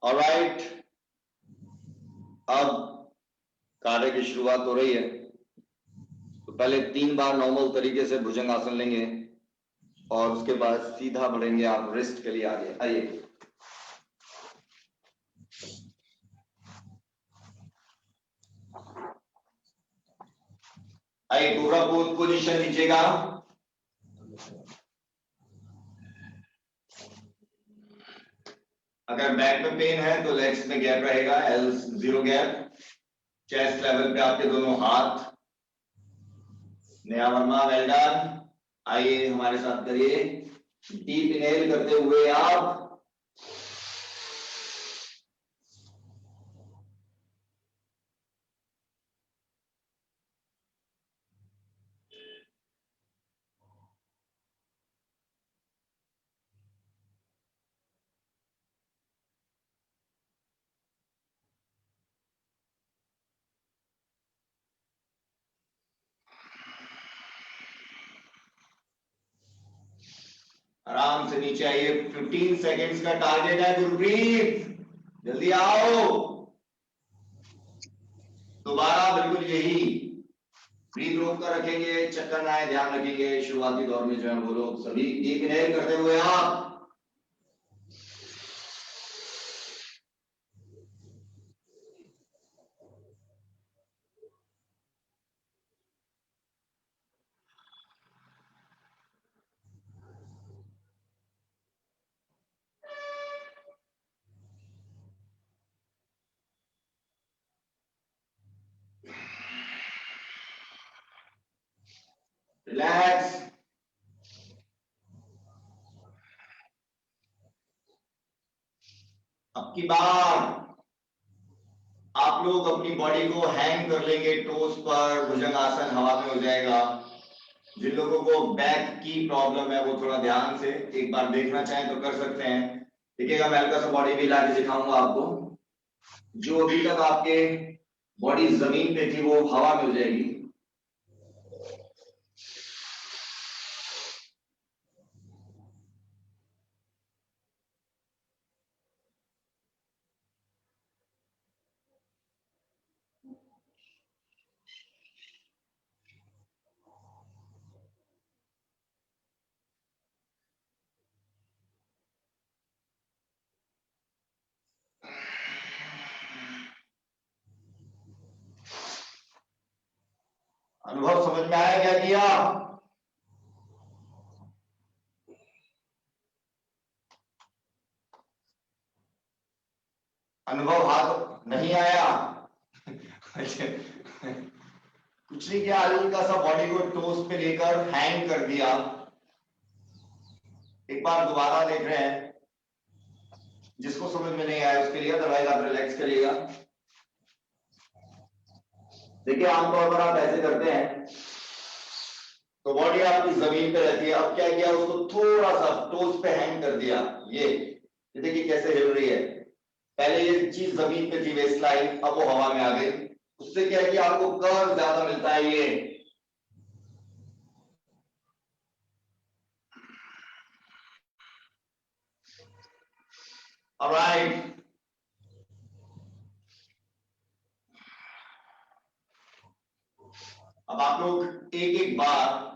[SPEAKER 1] ऑलराइट, अब कार्य की शुरुआत हो रही है। तो पहले 3 बार नॉर्मल तरीके से भुजंगासन लेंगे और उसके बाद सीधा बढ़ेंगे आप रिस्ट के लिए आगे। आइए, आइए, कोबरा पोजीशन लीजिएगा। अगर बैक में पेन है तो लेग्स में गैप रहेगा, L 0 गैप। चेस्ट लेवल पे आपके दोनों हाथ। Neha Verma, well done. आइए हमारे साथ करिए। डीप इनहेल करते हुए आप आराम से नीचे आइए। 15 सेकेंड्स का टारगेट है। गुरप्रीत जल्दी आओ। दोबारा बिल्कुल यही ब्रीथ रोक कर रखेंगे, चक्कर ना आए ध्यान रखेंगे। शुरुआती दौर में जो है वो लोग सभी डीप इनहेल करते हुए आप रिलैक्स। अब की बार आप लोग अपनी बॉडी को हैंग कर लेंगे टोस पर। भुजंगासन हवा में हो जाएगा। जिन लोगों को बैक की प्रॉब्लम है वो थोड़ा ध्यान से एक बार देखना चाहें तो कर सकते हैं। देखिएगा, मैं हल्का सा बॉडी भी ला के दिखाऊंगा आपको। जो अभी तक आपके बॉडी जमीन पे थी वो हवा में हो जाएगी। अनुभव समझ में आया क्या किया? अनुभव हाथ नहीं आया? कुछ नहीं किया, हल्का सा बॉडी को टोस पे लेकर हैंग कर दिया। एक बार दोबारा देख रहे हैं। जिसको समझ में नहीं आया उसके लिए अदरवाइज आप रिलैक्स करिएगा। देखिए, आमतौर पर आप ऐसे करते हैं तो बॉडी आपकी जमीन पे रहती है। अब क्या किया, उसको थोड़ा सा टोस पे हैंग कर दिया। ये देखिए कैसे हिल रही है। पहले ये चीज जमीन पे थी, वेस्ट लाइन, अब वो हवा में आ गई। उससे क्या है कि आपको कर्व ज्यादा मिलता है। ये ऑलराइट, अब आप लोग एक एक बार,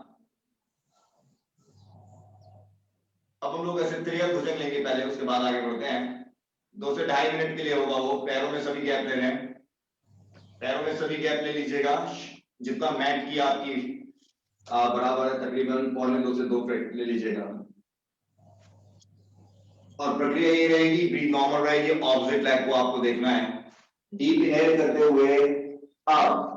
[SPEAKER 1] अब हम लोग ऐसे त्रियक भुजंग लेंगे पहले, उसके बाद आगे बढ़ते हैं। 2 से 2.5 मिनट के लिए होगा वो। पैरों में सभी गैप ले रहे हैं। पैरों में सभी गैप ले लीजिएगा। जितना मैट की आपकी बराबर है, तकरीबन 2.25 से 2 फीट ले लीजिएगा। और प्रक्रिया ये रहेगी, ब्रीथ नॉर्मल रहेगी। ऑपोजिट लेग को आपको देखना है। डीप इनहेल करते हुए आप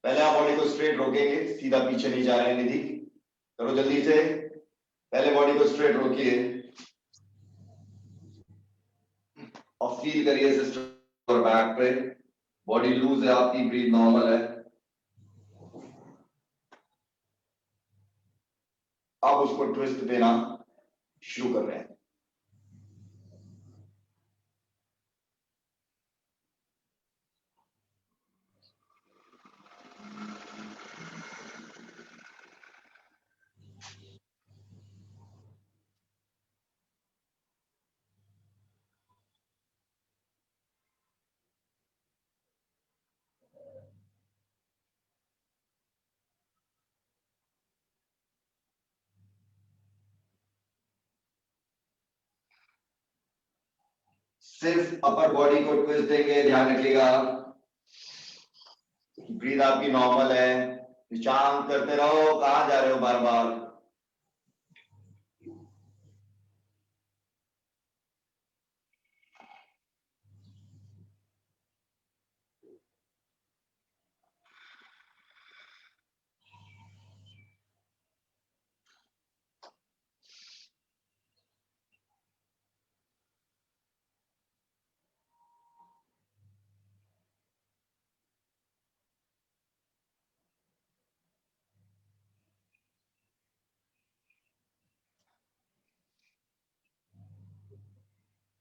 [SPEAKER 1] पहले आप बॉडी को स्ट्रेट रोकेंगे, सीधा पीछे नहीं जा रहे हैं। निधि करो जल्दी से। पहले बॉडी को स्ट्रेट रोकिए और फील करिए सिस्टर और बैक पे। बॉडी लूज है आपकी, ब्रीथ नॉर्मल है। आप उसको ट्विस्ट देना शुरू कर रहे हैं। सिर्फ अपर बॉडी को ट्विस्ट देंगे, ध्यान रखिएगा। ब्रीथ आपकी नॉर्मल है, शांत करते रहो। कहां जा रहे हो बार बार?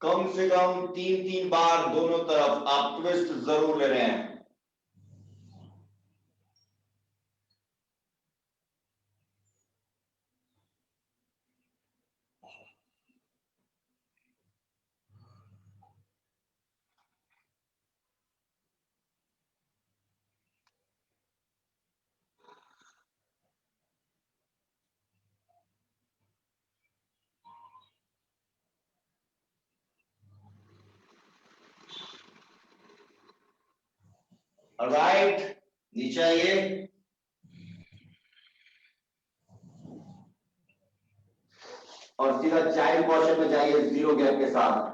[SPEAKER 1] कम से कम 3-3 बार दोनों तरफ आप ट्विस्ट जरूर ले रहे हैं। राइट, नीचे आइए। और सीधा चाइल्ड पोर्शन में जाइए, 0 गैप के साथ।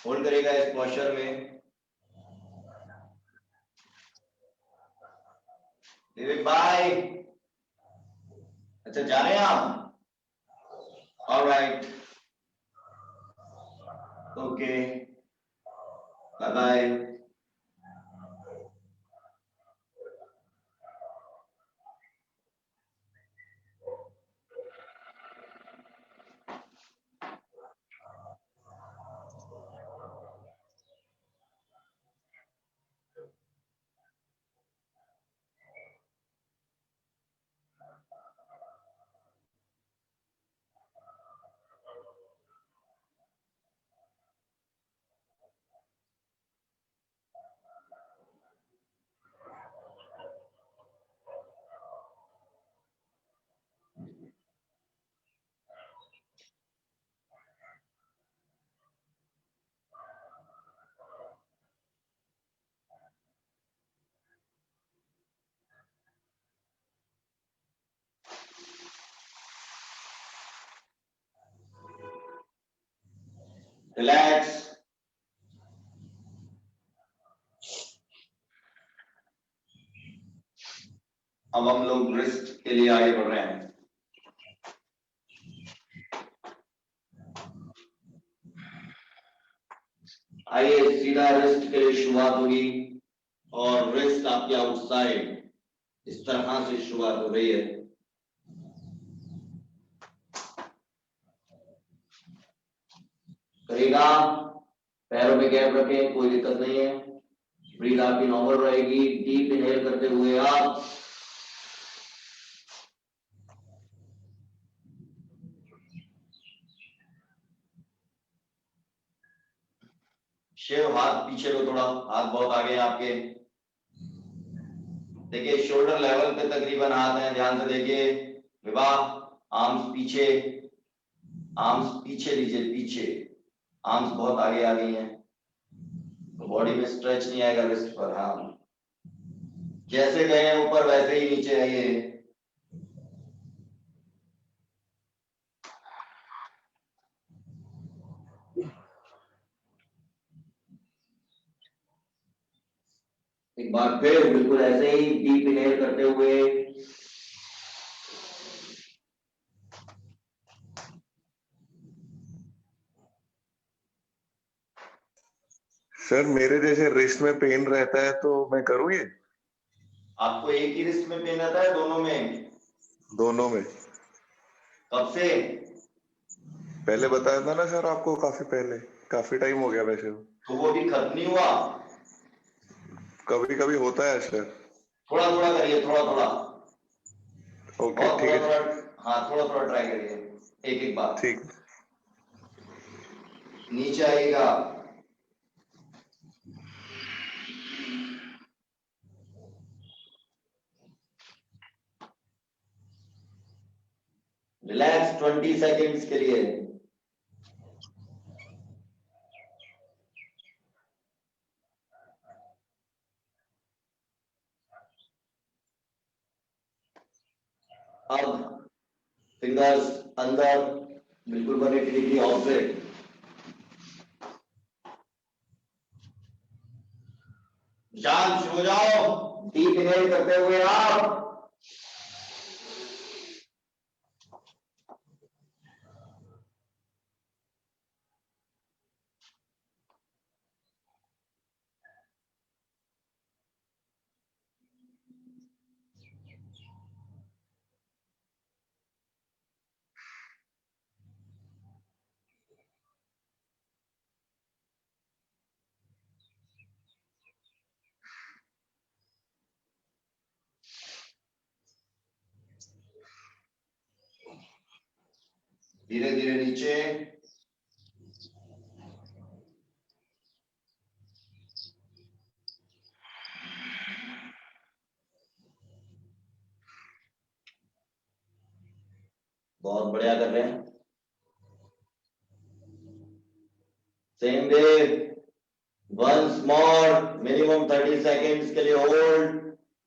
[SPEAKER 1] होल्ड करेगा इस पोस्चर में। विवेक भाई, अच्छा जा रहे हैं आप? Alright, okay, bye bye. Relax. अब हम लोग रिस्ट के लिए आगे बढ़ रहे हैं। आइए, सीधा रिस्ट के लिए शुरुआत होगी और रिस्ट आपकी आउटसाइड इस तरह से शुरुआत हो रही है। करेगा, पैरों में गैप रखें, कोई दिक्कत नहीं है। ब्रीथ आपकी नॉर्मल रहेगी। डीप इनहेल करते हुए आप शिव, हाथ पीछे लो थोड़ा, हाथ बहुत आगे हैं आपके। देखिए शोल्डर लेवल पे तकरीबन हाथ है, ध्यान से देखिए। विवाह, आर्म्स पीछे, आर्म्स पीछे लीजिए, पीछे। आर्म्स बहुत आगे आ गई हैं, तो बॉडी में स्ट्रेच नहीं आएगा रिस्ट पर। हाँ, जैसे गए ऊपर वैसे ही नीचे आइए। एक बार फिर बिल्कुल ऐसे ही डीप इनहेल करते हुए
[SPEAKER 8] सर मेरे जैसे रिस्ट में पेन रहता है तो मैं करूँ ये?
[SPEAKER 1] आपको एक ही रिस्ट में पेन आता है, दोनों में?
[SPEAKER 8] दोनों में।
[SPEAKER 1] कब से?
[SPEAKER 8] पहले बताया था ना सर आपको, काफी पहले, काफी टाइम हो गया वैसे।
[SPEAKER 1] तो वो अभी खत्म नहीं हुआ?
[SPEAKER 8] कभी कभी होता है सर।
[SPEAKER 1] थोड़ा थोड़ा करिए, थोड़ा थोड़ा,
[SPEAKER 8] ओके
[SPEAKER 1] बहुत
[SPEAKER 8] ठीक
[SPEAKER 1] थोड़ा
[SPEAKER 8] है।
[SPEAKER 1] थोड़ा, हाँ थोड़ा थोड़ा ट्राई करिए, एक एक बार।
[SPEAKER 8] ठीक।
[SPEAKER 1] नीचे आइएगा, रिलैक्स 20 सेकेंड्स के लिए। अब फिंगर्स अंदर, बिल्कुल 180 डिग्री ऑपोजिट। शांत शुरू हो जाओ, डीप इनहेल करते हुए आप धीरे धीरे नीचे। बहुत बढ़िया कर रहे हैं। Same way, once more, minimum 30 seconds के लिए होल्ड,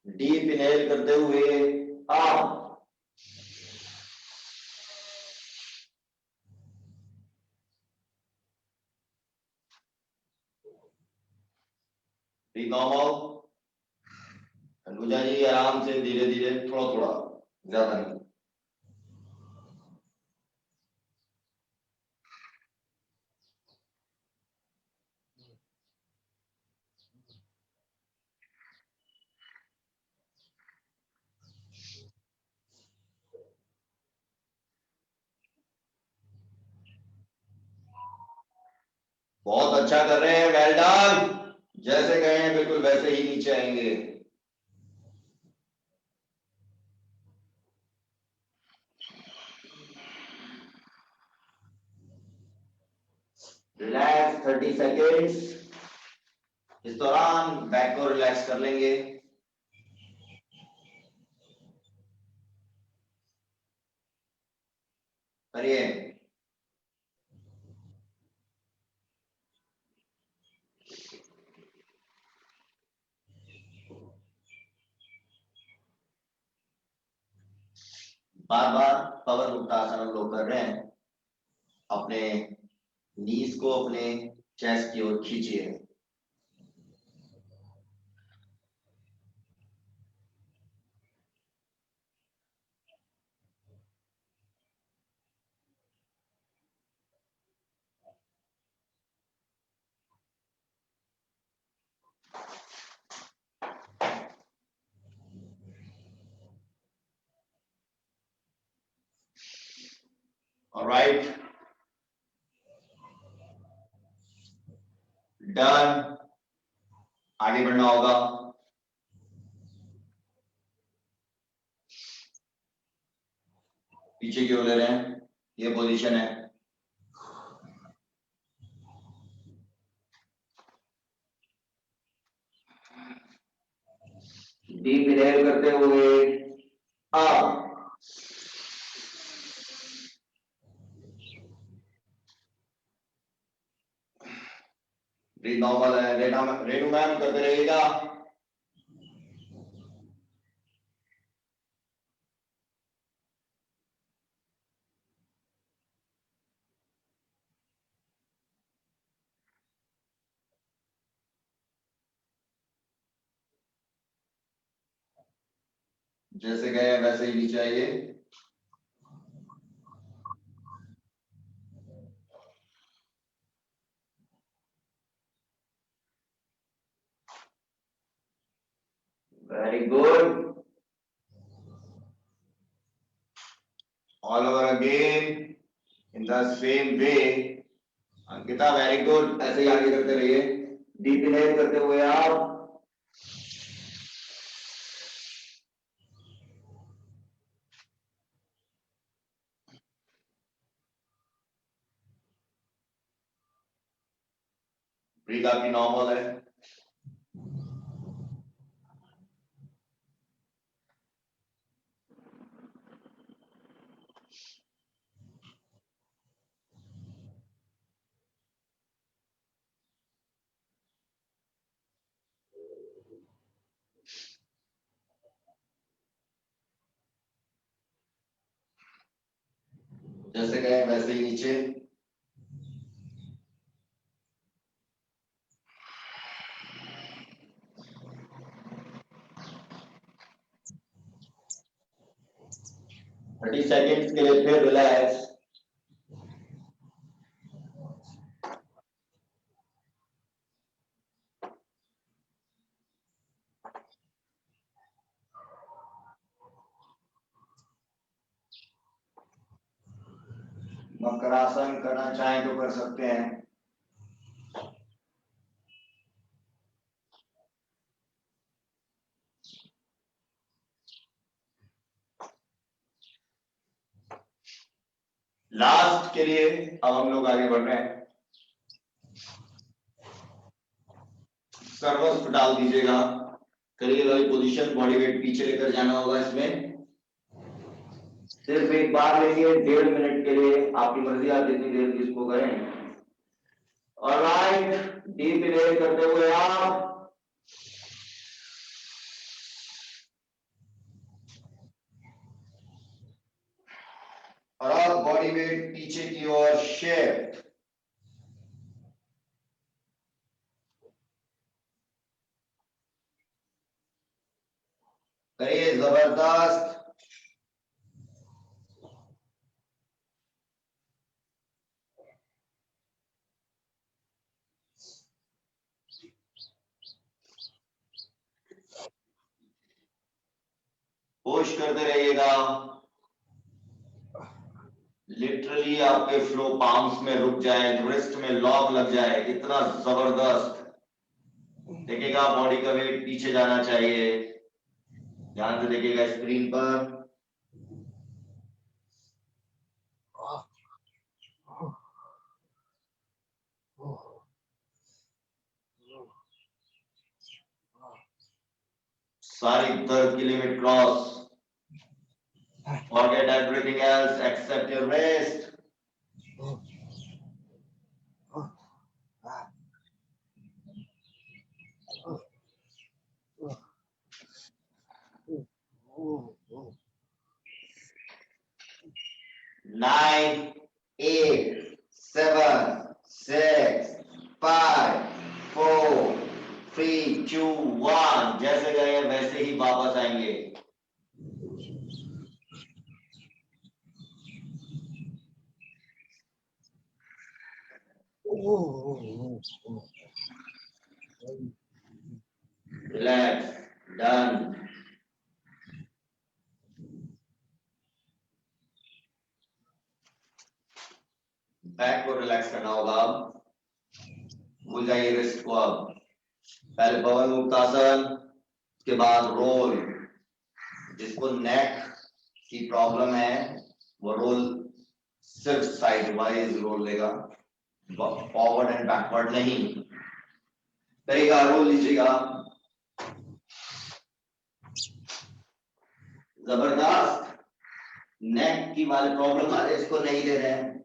[SPEAKER 1] डीप इनहेल करते हुए आप नॉर्मल। अनुजा जी आराम से, धीरे धीरे, थोड़ा थोड़ा, ज्यादा नहीं। बहुत अच्छा कर रहे हैं, वेल डन। जैसे गए हैं बिल्कुल वैसे ही नीचे आएंगे। Relax 30 seconds. इस दौरान बैक को रिलैक्स कर लेंगे। करिए। बार बार पवन मुक्तासन हम लोग कर रहे हैं। अपने नीज को अपने चेस्ट की ओर खींचिए। Alright, done. आगे बढ़ना होगा। पीछे की ओर ले रहे हैं, ये पोजीशन है। डीप इनहेल करते हुए आप ब्रीथ नॉर्मल है। रेणु मैम करते रहिएगा। जैसे गए वैसे ही नीचे आइए। Very good. All over again in the same way. Ankita very good, ऐसे ही आगे करते रहिए। डीप इनहेल करते हुए आप ब्रीथ आपकी नॉर्मल है। जैसे गए वैसे ही नीचे। थर्टी सेकेंड्स के लिए फिर रिलैक्स। मकरासन करना चाहें तो कर सकते हैं। लास्ट के लिए अब हम लोग आगे बढ़ रहे हैं। सर्वस्व डाल दीजिएगा। करिए वाली पोजीशन, बॉडी वेट पीछे लेकर जाना होगा इसमें। सिर्फ एक बार लेंगे 1.5 मिनट के लिए, आपकी मर्जी, आप जितनी देर की इसको करें। ऑलराइट, डीप इनहेल करते हुए आप और आप बॉडी वेट पीछे की ओर शिफ्ट। करिए जबरदस्त। पुश करते रहिएगा। लिटरली आपके फ्लो पाम्स में रुक जाए, रिस्ट में लॉक लग जाए, इतना जबरदस्त। देखिएगा बॉडी का वेट पीछे जाना चाहिए। ध्यान से देखिएगा स्क्रीन पर। सारी दर्द की limit cross. Forget everything else except your rest. Nine, 8, 7, 6, 5, 4, 3, 2, 1। जैसे गए वैसे ही वापस आएंगे। Relax, done। बैक को रिलैक्स करना होगा अब। भूल जाइए रिस्ट को अब। पहले पवन मुक्तासन, उसके बाद रोल। जिसको नेक की प्रॉब्लम है वो रोल सिर्फ साइड वाइज रोल लेगा, फॉरवर्ड एंड बैकवर्ड नहीं करेगा। रोल लीजिएगा। जबरदस्त। नेक की वाले प्रॉब्लम आ रहे, इसको नहीं ले रहे हैं।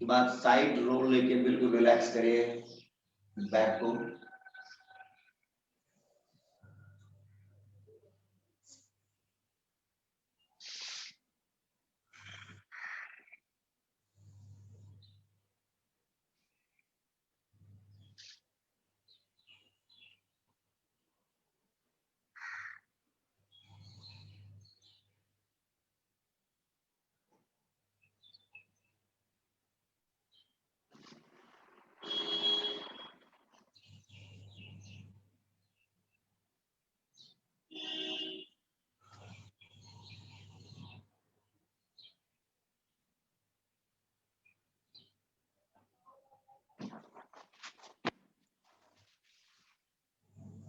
[SPEAKER 1] बाद साइड रोल लेके बिल्कुल रिलैक्स करिए। बैक को।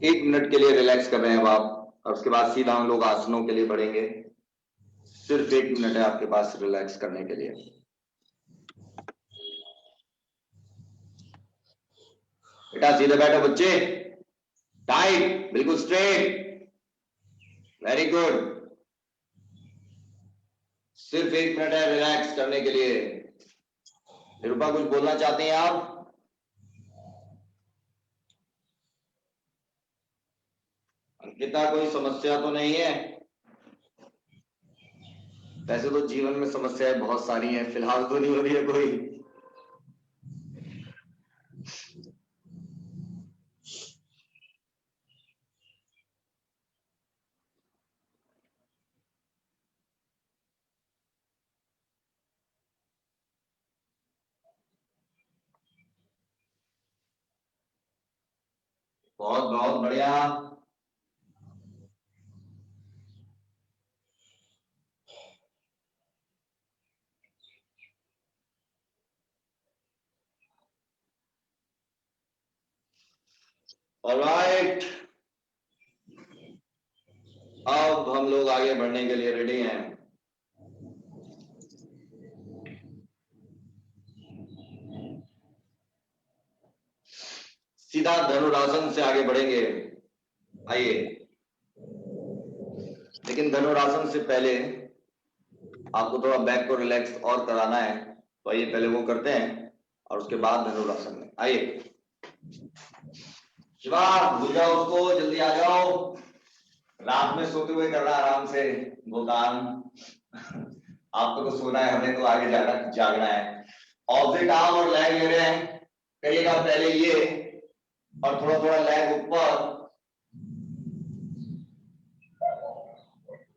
[SPEAKER 1] एक मिनट के लिए रिलैक्स कर रहे हैं अब आप, और उसके बाद सीधा हम लोग आसनों के लिए बढ़ेंगे। सिर्फ 1 मिनट है आपके पास रिलैक्स करने के लिए। बेटा सीधे बैठो बच्चे, टाइट, बिल्कुल स्ट्रेट, वेरी गुड। सिर्फ 1 मिनट है रिलैक्स करने के लिए। निरूपा कुछ बोलना चाहते हैं आप? अंकिता कोई समस्या तो नहीं है? वैसे तो जीवन में समस्याएं बहुत सारी हैं, फिलहाल तो नहीं हो रही है कोई। बहुत बहुत बढ़िया। ऑलराइट, अब हम लोग आगे बढ़ने के लिए रेडी हैं। सीधा धनुरासन से आगे बढ़ेंगे। आइए, लेकिन धनुरासन से पहले आपको थोड़ा बैक को रिलैक्स और कराना है, तो आइए पहले वो करते हैं और उसके बाद धनुरासन में। आइए शिवा, भूल जाओ उसको, जल्दी आ जाओ। रात में सोते हुए करना आराम से वो काम। आपको तो सोना है, हमें तो आगे जागना है। ऑपोजिट आर्म और लेग ले रहे हैं। करिएगा पहले ये, और थोड़ा थोड़ा लेग ऊपर,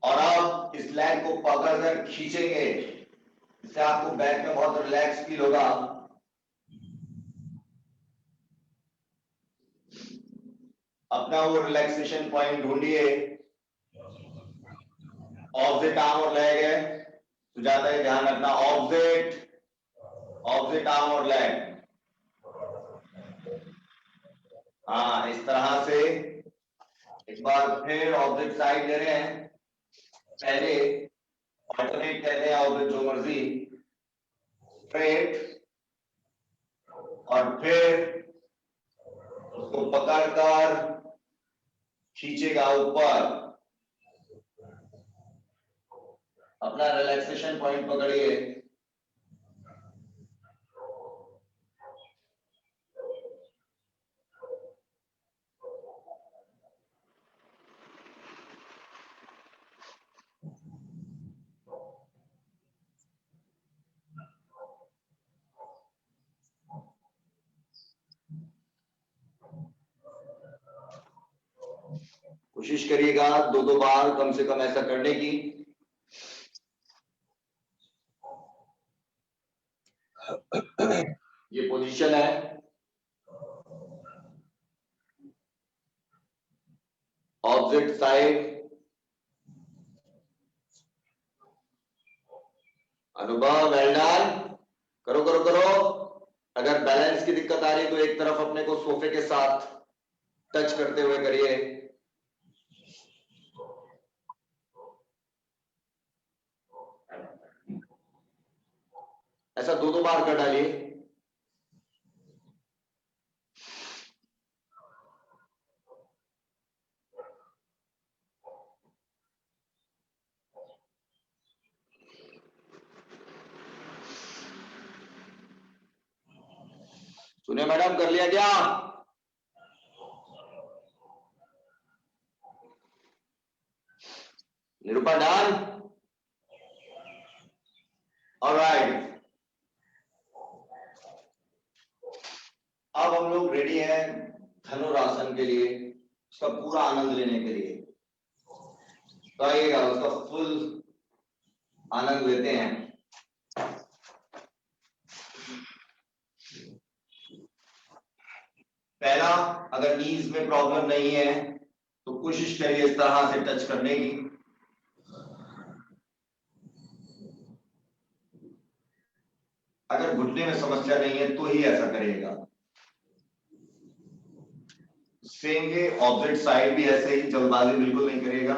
[SPEAKER 1] और अब इस लेग को पकड़कर खींचेंगे। इससे आपको बैक में बहुत रिलैक्स फील होगा। अपना वो रिलैक्सेशन पॉइंट ढूंढिए। ऑपोजिट आर्म और लेग है, सुजाता है, ध्यान रखना। ऑपोजिट आर्म और लेग, हाँ इस तरह से। एक बार फिर ऑपोजिट साइड ले रहे हैं। पहले ऑल्टरनेट कहते हैं, ऑपोजिट जो मर्जी, स्ट्रेट, और फिर उसको पकड़कर खींचेगा ऊपर। अपना रिलैक्सेशन पॉइंट पकड़िए। कोशिश करिएगा 2-2 बार कम से कम ऐसा करने की। ये पोजीशन है, ऑपोजिट साइड। अनुभव, वेल डन। करो करो करो। अगर बैलेंस की दिक्कत आ रही है तो एक तरफ अपने को सोफे के साथ टच करते हुए करिए। ऐसा 2-2 बार कर डालिए। सुनिए मैडम, कर लिया क्या? निरूपा डन? ऑलराइट, अब हम लोग रेडी हैं धनुरासन के लिए, उसका पूरा आनंद लेने के लिए। तो आइएगा, उसका फुल आनंद लेते हैं। पहला, अगर नीज में प्रॉब्लम नहीं है तो कोशिश करिए इस तरह से टच करने की। अगर घुटने में समस्या नहीं है तो ही ऐसा करिएगा। सेम वे ऑपोजिट साइड भी ऐसे ही, जल्दबाजी बिल्कुल नहीं करिएगा।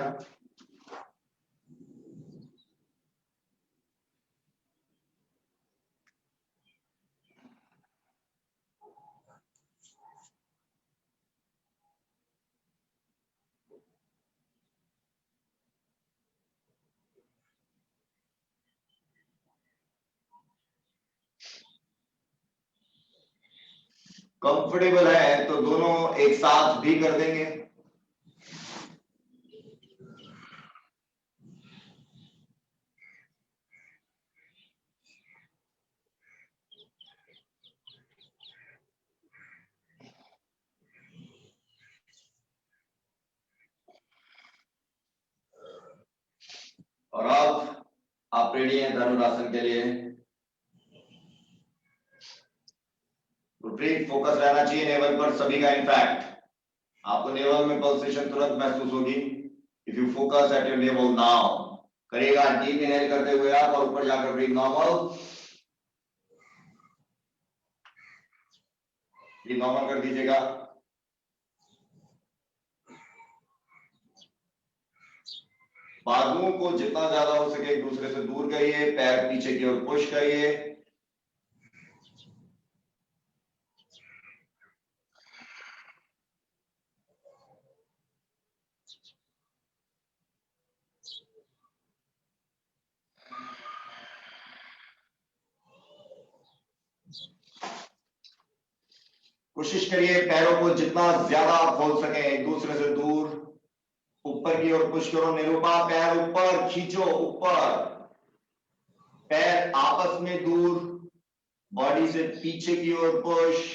[SPEAKER 1] कंफर्टेबल है तो दोनों एक साथ भी कर देंगे। और अब आप रेडी हैं धनुरासन के लिए। ब्रीथ फोकस रहना चाहिए नेवल पर सभी का। इनफैक्ट आपको नेवल में पल्सेशन तुरंत महसूस होगी if you focus at your naval now. करिएगा डीप इनहेल करते हुए आप, और ऊपर जाकर ब्रीथ नॉर्मल। ब्रीथ नॉर्मल कर दीजिएगा। बाजुओं को जितना ज्यादा हो सके एक दूसरे से दूर करिए, पैर पीछे की ओर पुश करिए। कोशिश करिए पैरों को जितना ज्यादा आप खोल सके एक दूसरे से दूर, ऊपर की ओर पुश करो। निरूपा, पैर ऊपर खींचो, ऊपर। पैर आपस में दूर, बॉडी से पीछे की ओर पुश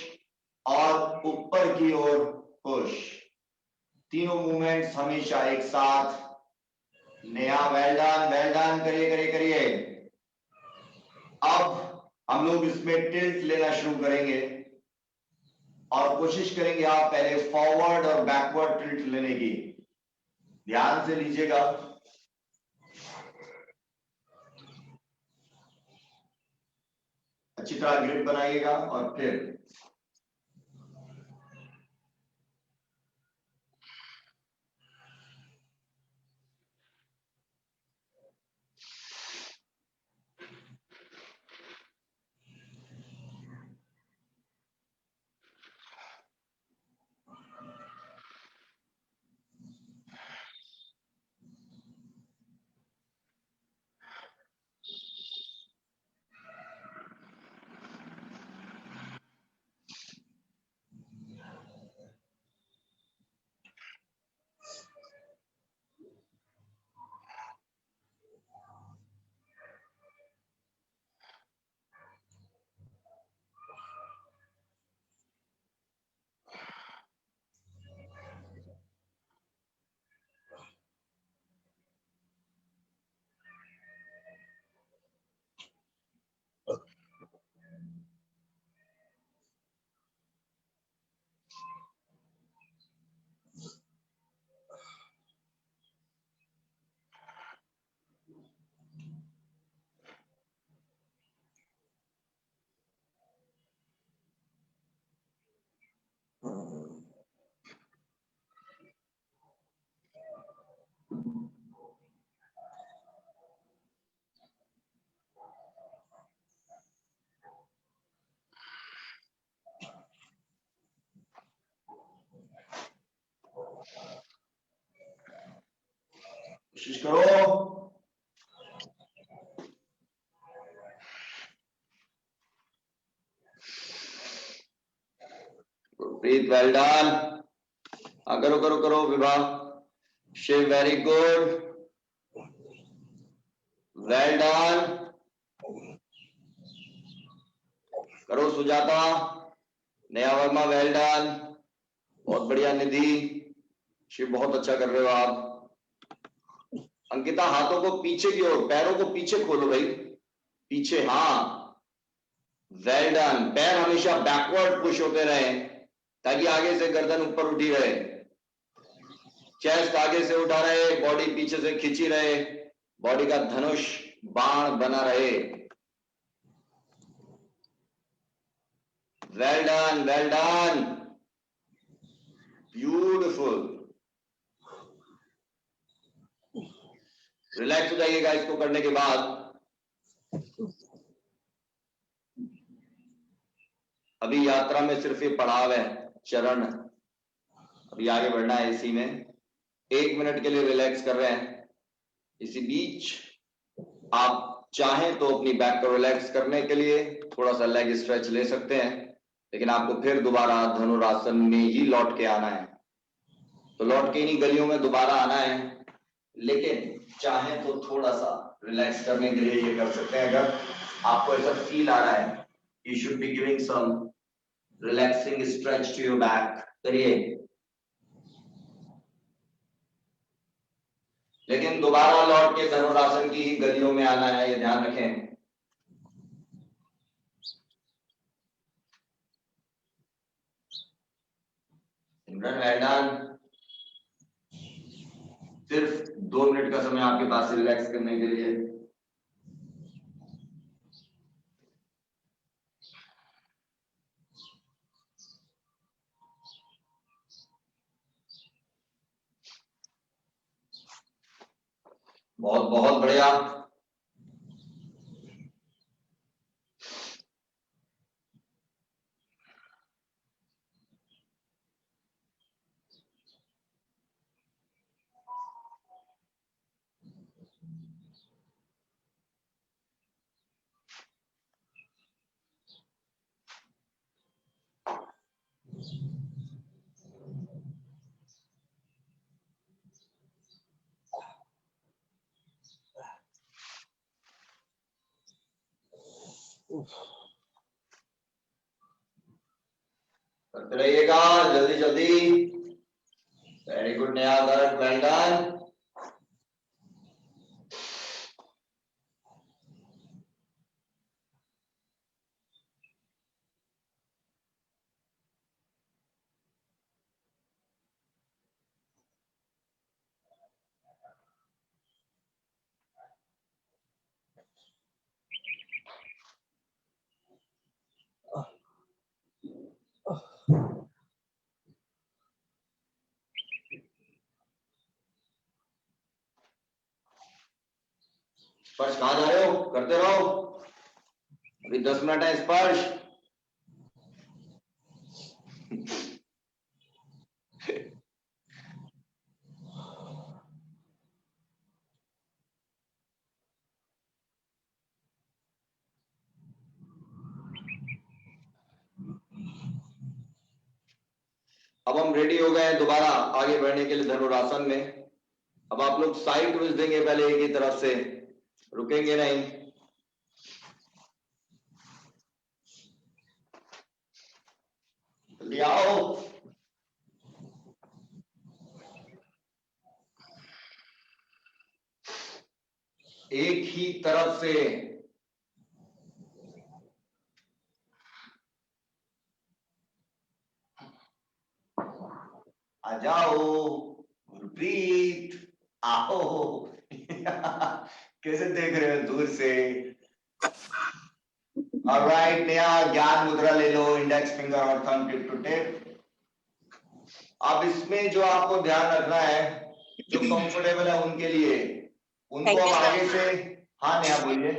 [SPEAKER 1] और ऊपर की ओर पुश। तीनों मूवमेंट्स हमेशा एक साथ। नेहा, वेल डन, करिए करिए करिए। अब हम लोग इसमें टिल्ट लेना शुरू करेंगे और कोशिश करेंगे आप पहले फॉरवर्ड और बैकवर्ड टिल्ट लेने की। ध्यान से लीजिएगा। अच्छी तरह ग्रिप बनाइएगा और फिर कोशिश करो। Breathe, well done. करो करो करो Vibha, Shiv, very good. Well done. करो सुजाता। Neha Verma well done. बहुत बढ़िया निधि। शिव बहुत अच्छा कर रहे हो आप। अंकिता हाथों को पीछे की ओर, पैरों को पीछे खोलो भाई, पीछे, हाँ वेल डन। पैर हमेशा बैकवर्ड पुश होते रहे ताकि आगे से गर्दन ऊपर उठी रहे, चेस्ट आगे से उठा रहे, बॉडी पीछे से खींची रहे, बॉडी का धनुष बाण बना रहे। Well done, well done, beautiful. Relax हो जाइएगा इसको करने के बाद। अभी यात्रा में सिर्फ ये पड़ाव है, चरण। अभी आगे बढ़ना है इसी में। 1 मिनट के लिए रिलैक्स कर रहे हैं। इसी बीच आप चाहें तो अपनी बैक को रिलैक्स करने के लिए थोड़ा सा लेग स्ट्रेच ले सकते हैं, लेकिन आपको फिर दोबारा धनुरासन में ही लौट के आना है। तो लौट के इन्हीं गलियों में दोबारा आना है, लेकिन चाहें तो थोड़ा सा रिलैक्स करने के लिए ये कर सकते हैं। अगर आपको ऐसा फील आ रहा है, you should be giving some relaxing stretch to your back, करिए। लेकिन दोबारा लौट के धनुरासन की ही गलियों में आना है, ये ध्यान रखें। सिमरन मैदान, सिर्फ 2 मिनट का समय आपके पास रिलैक्स करने के लिए। बहुत बहुत बढ़िया। करते रहिएगा जल्दी जल्दी। Very good Neha, well done. स्पर्श कहाँ जा रहे हो, करते रहो। अभी 10 मिनट है स्पर्श। अब हम रेडी हो गए दोबारा आगे बढ़ने के लिए धनुरासन में। अब आप लोग साइड ट्विस्ट देंगे पहले एक ही तरफ से, रुकेंगे नहीं। जल्दी आओ। एक ही तरफ से। आ जाओ, गुरप्रीत आओ। कैसे देख रहे हो दूर से? ऑलराइट नेहा, ज्ञान मुद्रा ले लो, इंडेक्स फिंगर और थंब टिप टू टिप। अब इसमें जो आपको ध्यान रखना है, जो कंफर्टेबल है उनके लिए, उनको अब आगे से, हाँ नेहा बोलिए।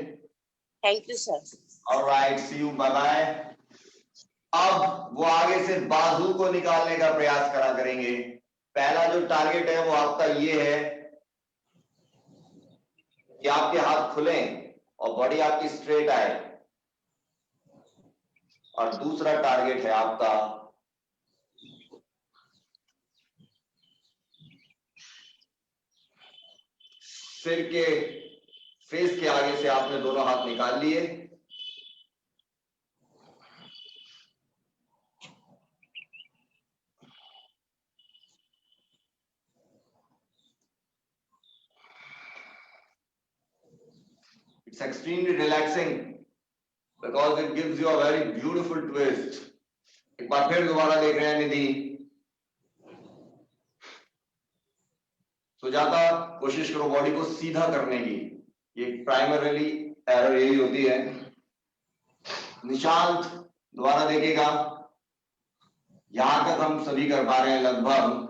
[SPEAKER 9] Thank you sir.
[SPEAKER 1] Alright, see you, bye bye. अब वो आगे से बाजू को निकालने का प्रयास करा करेंगे। पहला जो टारगेट है वो आपका ये है कि आपके हाथ खुलें और बॉडी आपकी स्ट्रेट आए, और दूसरा टारगेट है आपका सिर फेस के आगे से आपने दोनों हाथ निकाल लिए। It's extremely relaxing because it gives you a very beautiful twist. एक बार फिर दोबारा देख रहे हैं निधि। सुजाता, कोशिश करो बॉडी को सीधा करने की। ये प्राइमरीली एरर यही होती है। निशांत दोबारा देखिएगा। यहां तक हम सभी कर पा रहे हैं लगभग।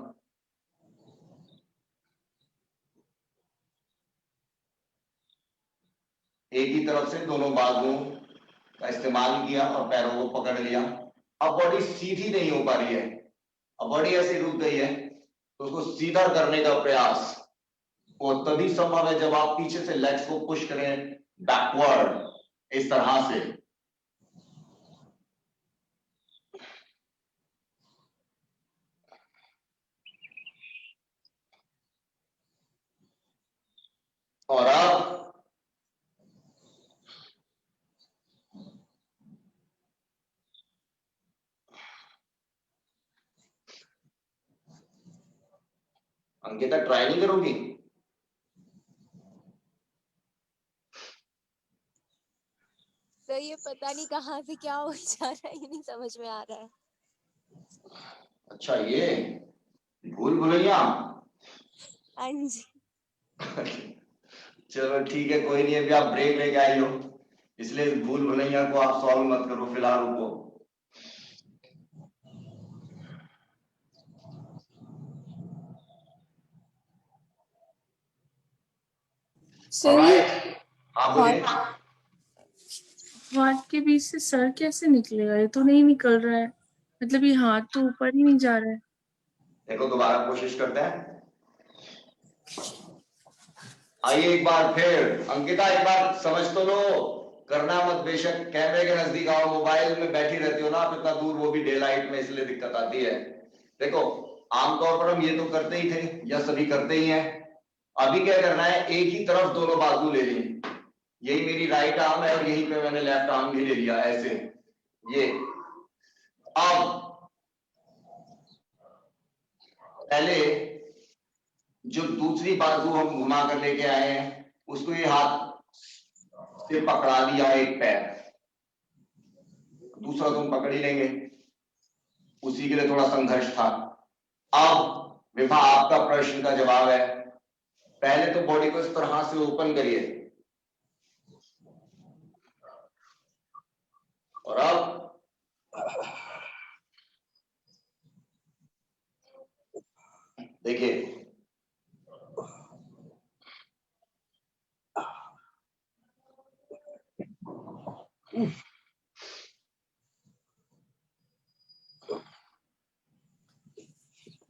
[SPEAKER 1] एक ही तरफ से दोनों बाजुओं का इस्तेमाल किया और पैरों को पकड़ लिया। अब बॉडी सीधी नहीं हो पा रही है, अब बॉडी ऐसे रुक गई है, तो उसको सीधा करने का प्रयास वो तभी संभव है जब आप पीछे से लेग्स को पुश करें बैकवर्ड इस तरह से। और अब अंकिता ट्राई नहीं करोगी?
[SPEAKER 10] सर ये पता नहीं कहाँ से क्या हो जा रहा है, ये नहीं समझ में आ रहा है।
[SPEAKER 1] अच्छा, ये भूल भुलैया।
[SPEAKER 10] हाँ जी।
[SPEAKER 1] चलो ठीक है, कोई नहीं, अभी आप ब्रेक लेके आई हो, इसलिए इस भूल भुलैया को आप सॉल्व मत करो फिलहाल। रुको।
[SPEAKER 11] सर ये
[SPEAKER 1] हाँ बोलिए।
[SPEAKER 11] हाथ के बीच से सर कैसे निकलेगा? ये तो नहीं निकल रहा है, मतलब ये हाथ तो ऊपर ही नहीं जा रहा है।
[SPEAKER 1] देखो दोबारा कोशिश करते हैं। आइए एक बार फिर। अंकिता एक बार समझ तो लो, करना मत बेशक। कैमरे के नजदीक आओ, मोबाइल में बैठी रहती हो ना आप इतना दूर, वो भी डे लाइट में, इसलिए दिक्कत आती है। देखो आमतौर पर हम ये तो करते ही थे या सभी करते ही हैं। अभी क्या करना है, एक ही तरफ दोनों बाजू ले ली। यही मेरी राइट आर्म है और यहीं पे मैंने लेफ्ट आर्म भी ले लिया ऐसे। ये अब पहले जो दूसरी बाजू हम घुमा कर लेके आए हैं उसको ये हाथ से पकड़ा लिया, एक पैर, दूसरा तुम पकड़ ही लेंगे, उसी के लिए थोड़ा संघर्ष था। अब विभा आपका प्रश्न का जवाब है, पहले तो बॉडी को इस तरह से ओपन करिए और अब देखिए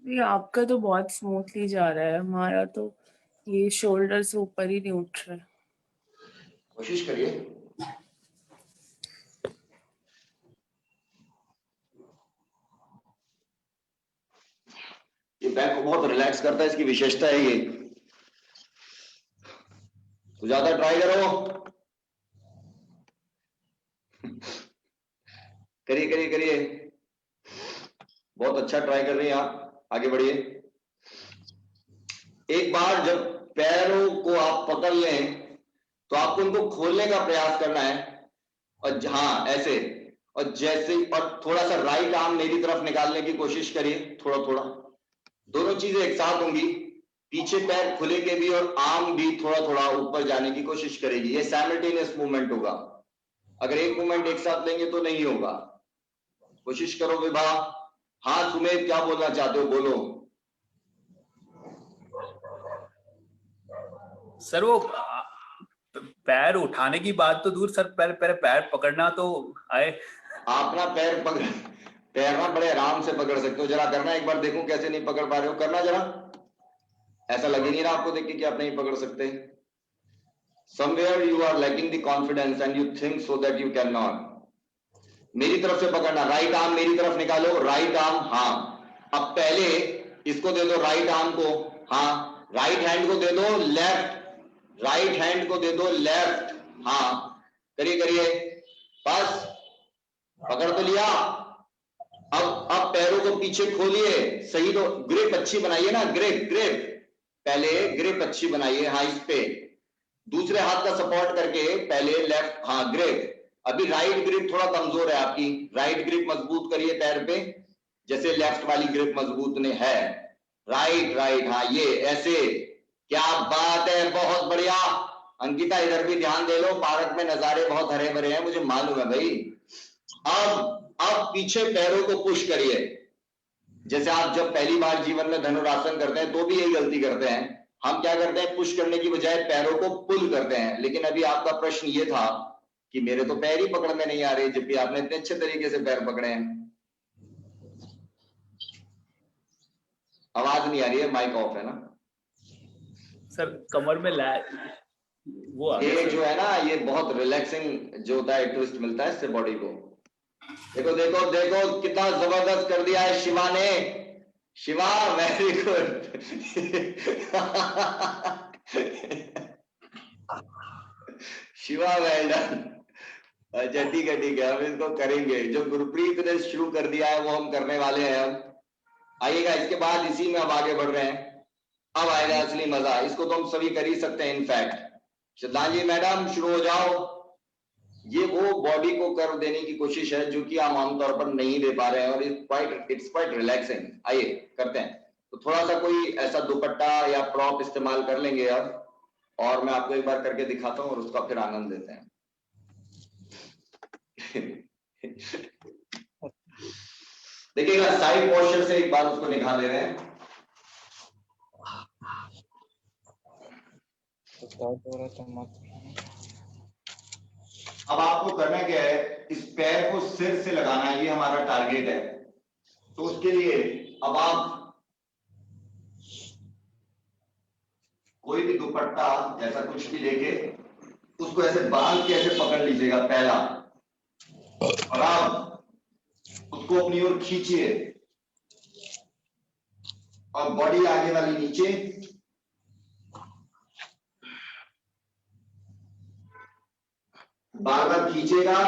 [SPEAKER 11] ये आपका तो बहुत स्मूथली जा रहा है, हमारा तो ये शोल्डर से ऊपर ही नहीं उठ रहा है।
[SPEAKER 1] कोशिश करिए। ये बैक को बहुत रिलैक्स करता है, इसकी विशेषता है ये। तो ज्यादा ट्राई करो, करिए करिए करिए, बहुत अच्छा ट्राई कर रही हैं आप, आगे बढ़िए। एक बार जब पैरों को आप पकड़ लें तो आपको उनको खोलने का प्रयास करना है, और हाँ ऐसे, और जैसे, और थोड़ा सा राइट आर्म मेरी तरफ निकालने की कोशिश करिए, थोड़ा थोड़ा। दोनों चीजें एक साथ होंगी, पीछे पैर खुलेंगे भी और आर्म भी थोड़ा थोड़ा ऊपर जाने की कोशिश करेगी। ये साइमल्टेनियस मूवमेंट होगा, अगर एक मूवमेंट एक साथ लेंगे तो नहीं होगा। कोशिश करो विभा। हाँ सुमेध, क्या बोलना चाहते हो, बोलो।
[SPEAKER 6] सर वो पैर उठाने की बात तो दूर, सर पैर पकड़ना तो आए।
[SPEAKER 1] आप ना पैर पैर ना बड़े आराम से पकड़ सकते हो, जरा करना एक बार, देखो कैसे नहीं पकड़ पा रहे हो, करना जरा। ऐसा लगे नहीं रहा आपको देख के कि आप नहीं पकड़ सकते। somewhere you are lacking the confidence and you think so that you cannot। मेरी तरफ से पकड़ना, राइट आर्म मेरी तरफ निकालो, राइट आर्म, हाँ। अब पहले इसको दे दो राइट आर्म को, हाँ, राइट हैंड को दे दो लेफ्ट राइट हैंड को दे दो लेफ्ट, हाँ करिए करिए, बस पकड़ तो लिया। अब पैरों को पीछे खोलिए, सही तो ग्रिप अच्छी बनाइए ना, ग्रिप ग्रिप, पहले ग्रिप अच्छी बनाइए, हाँ इस पे दूसरे हाथ का सपोर्ट करके पहले लेफ्ट, हाँ ग्रिप। अभी राइट ग्रिप थोड़ा कमजोर है आपकी, राइट ग्रिप मजबूत करिए पैर पे, जैसे लेफ्ट वाली ग्रिप मजबूत ने है। राइट राइट, हाँ ये ऐसे, क्या बात है, बहुत बढ़िया। अंकिता इधर भी ध्यान दे लो, पार्क में नजारे बहुत हरे भरे हैं, मुझे मालूम है भाई। अब पीछे पैरों को पुश करिए, जैसे आप जब पहली बार जीवन में धनुरासन करते हैं तो भी यही गलती करते हैं। हम क्या करते हैं, पुश करने की बजाय पैरों को पुल करते हैं। लेकिन अभी आपका प्रश्न ये था कि मेरे तो पैर ही पकड़ में नहीं आ रहे, जबकि आपने इतने अच्छे तरीके से पैर पकड़े हैं। आवाज नहीं आ रही है, माइक ऑफ है ना
[SPEAKER 6] सर? कमर में वो आ गया
[SPEAKER 1] ये
[SPEAKER 6] सर।
[SPEAKER 1] जो है ना, ये बहुत रिलैक्सिंग जो होता है, ट्विस्ट मिलता है इससे बॉडी को। देखो देखो देखो कितना जबरदस्त कर दिया है शिवा ने, Shiva very good. Shiva well done. अच्छा ठीक है ठीक है, हम इसको करेंगे, जो गुरप्रीत ने शुरू कर दिया है वो हम करने वाले हैं। अब आइएगा, इसके बाद इसी में हम आगे बढ़ रहे हैं। अब आएगा असली मजा, इसको तो हम सभी कर ही सकते हैं इनफैक्ट। श्रद्धांजलि मैडम शुरू हो जाओ। ये वो बॉडी को कर्व देने की कोशिश है जो कि हम आमतौर पर नहीं दे पा रहे हैं, और इट्स क्वाइट रिलैक्सिंग। आइए करते हैं। तो थोड़ा सा कोई ऐसा दुपट्टा या प्रॉप इस्तेमाल कर लेंगे अब, और मैं आपको एक बार करके दिखाता हूँ और उसका फिर आनंद लेते हैं। देखिएगा साइड पोस्चर से एक बार उसको निकाल दे रहे हैं। अब आपको करना क्या है, इस पैर को सिर से लगाना है, ये हमारा टारगेट है। तो उसके लिए अब आप कोई भी दुपट्टा ऐसा कुछ भी लेके उसको ऐसे बांध के ऐसे पकड़ लीजिएगा पहला, और आप उसको अपनी ओर खींचिए और बॉडी आगे वाली नीचे, बार बार खींचेगा।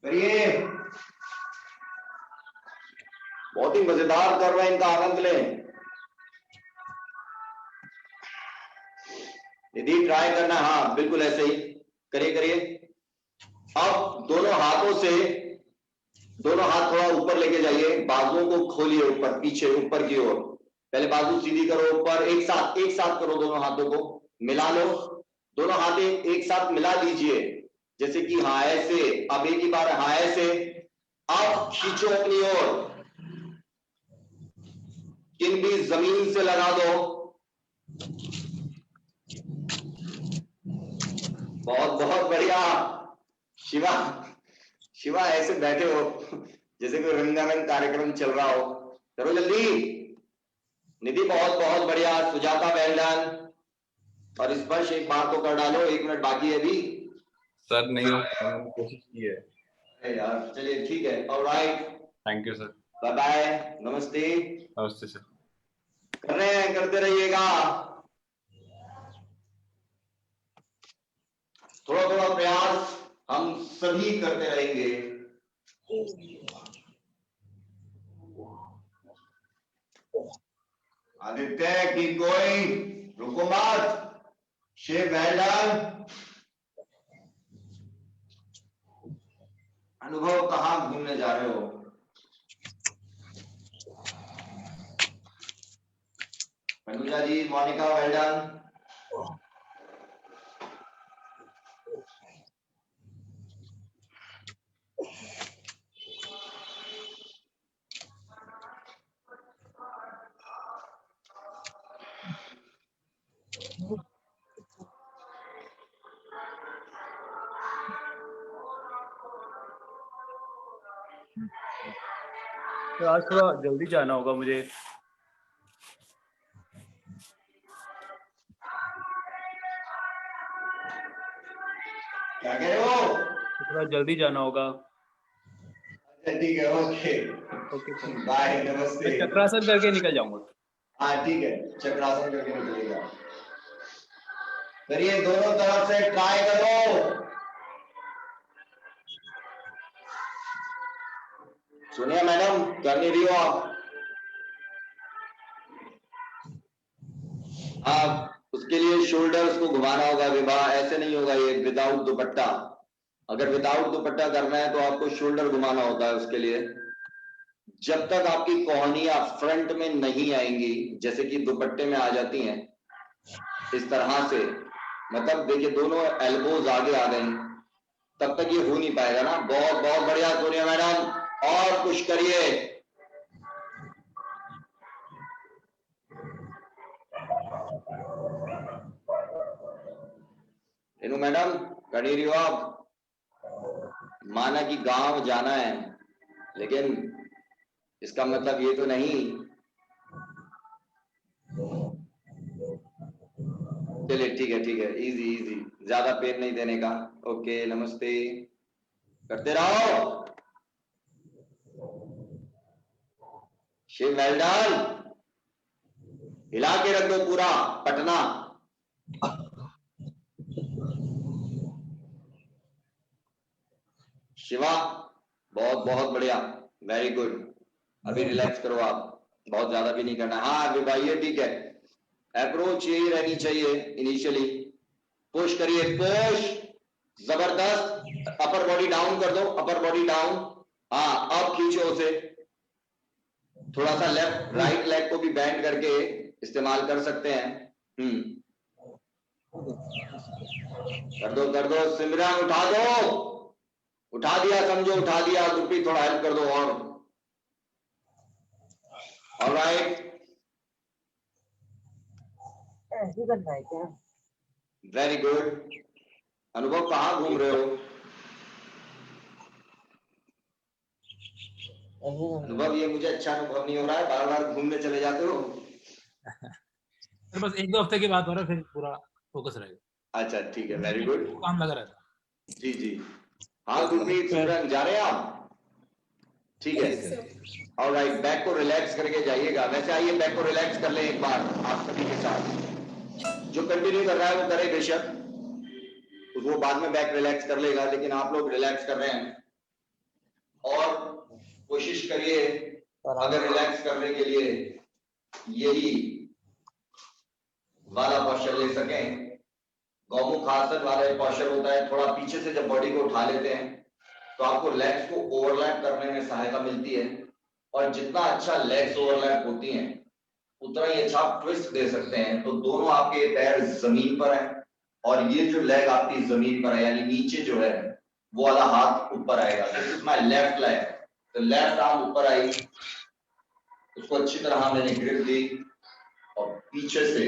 [SPEAKER 1] करिए, बहुत ही मजेदार कर रहे हैं, इनका आनंद लें। यदि ट्राई करना, हाँ बिल्कुल ऐसे ही करिए करिए। अब दोनों हाथों से, दोनों हाथ थोड़ा ऊपर लेके जाइए, बाजुओं को खोलिए ऊपर पीछे ऊपर की ओर। पहले बाजू सीधी करो ऊपर, एक साथ करो, दोनों हाथों को मिला लो, दोनों हाथ एक साथ मिला लीजिए, जैसे कि हाँ ऐसे। अब एक ही बार हाँ ऐसे, अब खींचो अपनी ओर, किन भी जमीन से लगा दो। बहुत बहुत बढ़िया। शिवा, शिवा ऐसे बैठे हो जैसे कोई रंगारंग कार्यक्रम चल रहा हो, करो जल्दी। निधि बहुत बहुत बढ़िया, सुजाता वेल डन। और स्पर्श एक बार तो कर डालो, 1 मिनट बाकी है अभी।
[SPEAKER 2] सर नहीं हो पाया, मैंने कोशिश की है।
[SPEAKER 1] अरे यार चलिए ठीक है, alright,
[SPEAKER 2] thank you sir.
[SPEAKER 1] Bye bye, नमस्ते।
[SPEAKER 2] नमस्ते सर।
[SPEAKER 1] कर रहे हैं, करते रहिएगा, थोड़ा थोड़ा प्रयास हम सभी करते रहेंगे। आदित्य कीप गोइंग, रुको मत, शेफ वेल डन। अनुभव कहाँ घूमने जा रहे हो? अनुजा जी, मोनिका वेल डन।
[SPEAKER 6] तो आज थोड़ा जल्दी जाना होगा मुझे।
[SPEAKER 1] क्या कह रहे हो?
[SPEAKER 6] थोड़ा जल्दी जाना होगा।
[SPEAKER 1] अच्छा ठीक है, ओके
[SPEAKER 6] ओके
[SPEAKER 1] बाय,
[SPEAKER 6] मैं
[SPEAKER 1] नमस्ते।
[SPEAKER 6] चक्रासन करके निकल जाऊंगा।
[SPEAKER 1] हाँ ठीक है, चक्रासन करके निकलेगा। करिए, दोनों तरफ से ट्राई करो। सुनिए मैडम, कर नहीं रही हो आप उसके लिए शोल्डर्स को घुमाना होगा विवाह, ऐसे नहीं होगा ये विदाउट दुपट्टा। अगर विदाउट दुपट्टा करना है तो आपको शोल्डर घुमाना होता है उसके लिए। जब तक आपकी कोहनियां फ्रंट में नहीं आएंगी, जैसे कि दुपट्टे में आ जाती हैं इस तरह से, मतलब देखिए दोनों एल्बोज आगे आ गई, तब तक ये हो नहीं पाएगा ना। बहुत बहुत बढ़िया सोनिया मैडम, और कुछ करिए। रेनू मैडम, कर नहीं रही हो आप? माना कि गांव जाना है, लेकिन इसका मतलब ये तो नहीं। चलिए ठीक है, इजी इजी, ज्यादा पेन नहीं देने का। ओके नमस्ते, करते रहो। शिव वेल डन, हिला के रख दो पूरा पटना। शिवा, बहुत बहुत बढ़िया, वेरी गुड। अभी रिलैक्स करो आप, बहुत ज्यादा भी नहीं करना। हाँ अभी भाई ये ठीक है, अप्रोच यही रहनी चाहिए इनिशियली। पुश करिए, पुश, जबरदस्त। अपर बॉडी डाउन कर दो, अपर बॉडी डाउन। हाँ अब खींचो उसे, थोड़ा सा लेफ्ट राइट लेग को भी बैंड करके इस्तेमाल कर सकते हैं। कर दो सिमरन, उठा दो, उठा दिया समझो, उठा दिया। गुप्पी थोड़ा हेल्प कर दो और। ऑलराइट,
[SPEAKER 9] ऐसे करना है क्या?
[SPEAKER 1] Very good. अनुभव कहाँ घूम रहे हो? अनुभव ये मुझे अच्छा अनुभव नहीं हो रहा है, बार बार घूमने चले जाते हो।
[SPEAKER 12] फिर बस 1-2 हफ्ते के बाद हो रहा है, फिर पूरा फोकस रहेगा।
[SPEAKER 1] अच्छा ठीक है, वेरी गुड।
[SPEAKER 12] काम लगा रहता है।
[SPEAKER 1] जी जी, हाँ गुरमीत सिमरन जा रहे हैं आप? ठीक है, ऑलराइट, बैक को रिलैक्स करके जाइएगा। वैसे आइए बैक को रिलैक्स कर लें एक बार आप सभी के साथ। जो कंटिन्यू कर रहा है वो करे बेशक, वो बाद में बैक रिलैक्स कर लेगा, लेकिन आप लोग रिलैक्स कर रहे हैं। और कोशिश करिए अगर रिलैक्स करने के लिए यही वाला पोस्चर ले सकें। गौमुख आसन वाला एक पोस्चर होता है, थोड़ा पीछे से जब बॉडी को उठा लेते हैं तो आपको लेग्स को ओवरलैप करने में सहायता मिलती है, और जितना अच्छा लेग्स ओवरलैप होती हैं उतना ही अच्छा आप ट्विस्ट दे सकते हैं। तो दोनों आपके पैर जमीन पर हैं और ये जो लेग आपकी जमीन पर है, यानी नीचे जो है वो वाला हाथ ऊपर आएगा। This is my left leg, तो लेफ्ट आर्म ऊपर आई, उसको अच्छी तरह मैंने ग्रिप दी और पीछे से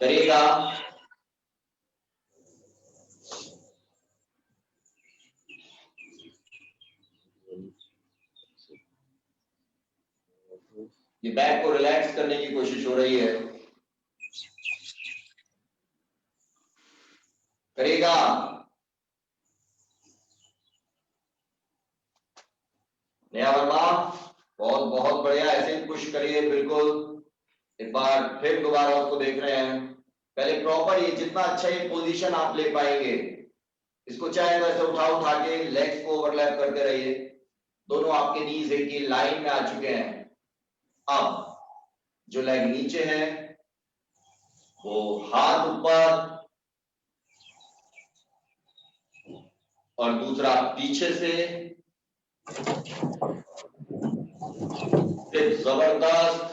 [SPEAKER 1] करिएगा। ये बैक को रिलैक्स करने की कोशिश हो रही है, करेगा। नया वर्मा, बहुत बहुत बढ़िया, ऐसे ही पुश करिए बिल्कुल। एक बार फिर दोबारा उसको देख रहे हैं। पहले प्रॉपर ये जितना अच्छा ये पोजीशन आप ले पाएंगे, इसको चाहे तो ऐसे उठा के लेग्स को ओवरलैप करते रहिए। दोनों आपके नीज एक ही लाइन में आ चुके हैं। अब जो लेग नीचे है वो हाथ ऊपर और दूसरा पीछे से, फिर जबरदस्त।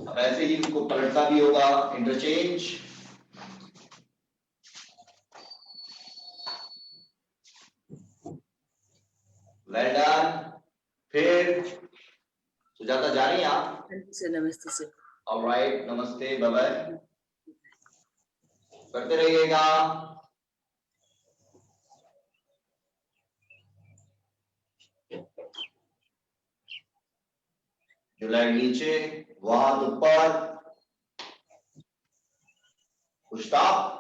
[SPEAKER 1] अब ऐसे ही इसको पलटना भी होगा, इंटरचेंज। Well done. फिर सुजाता जा रही हैं आप?
[SPEAKER 11] सर नमस्ते सर।
[SPEAKER 1] ऑलराइट, नमस्ते, बाय बाय। करते रहिएगा। जो लाइन नीचे, वो हाथ ऊपर, स्टॉप।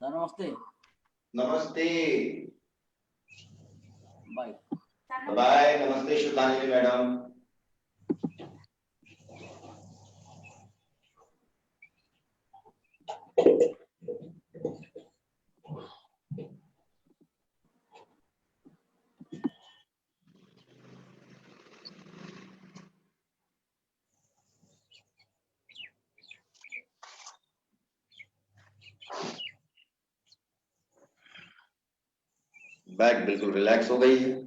[SPEAKER 9] नमस्ते।
[SPEAKER 1] नमस्ते,
[SPEAKER 9] बाय।
[SPEAKER 1] बाय। नमस्ते श्रद्धांजलि मैडम। बैक बिल्कुल रिलैक्स हो गई है।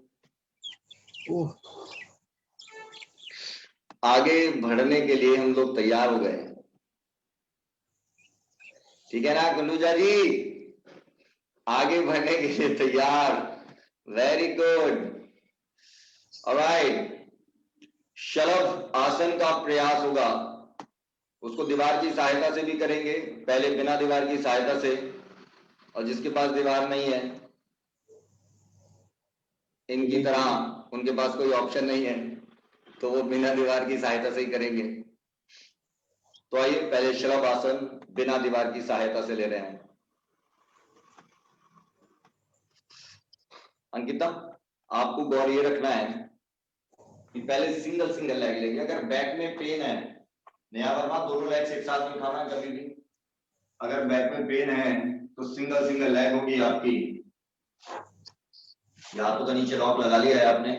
[SPEAKER 1] आगे बढ़ने के लिए हम लोग तैयार हो गए। ठीक है ना कुंडूजा जी? आगे बढ़ने के लिए तैयार। Very good. ऑलराइट, शलभ आसन का प्रयास होगा। उसको दीवार की सहायता से भी करेंगे, पहले बिना दीवार की सहायता से, और जिसके पास दीवार नहीं है, इनकी तरह उनके पास कोई ऑप्शन नहीं है, तो वो बिना दीवार की सहायता से ही करेंगे। तो आइए पहले शलभ आसन बिना दीवार की सहायता से ले रहे हैं। अंकिता, आपको गौर ये रखना है कि पहले सिंगल सिंगल लेग लेंगे। अगर बैक में पेन है, नेहा वर्मा, दोनों लेग्स एक साथ में उठाना कभी भी। अगर बैक में पेन है तो सिंगल सिंगल लेग होगी आपकी। हाथों का नीचे लॉक लगा लिया है आपने,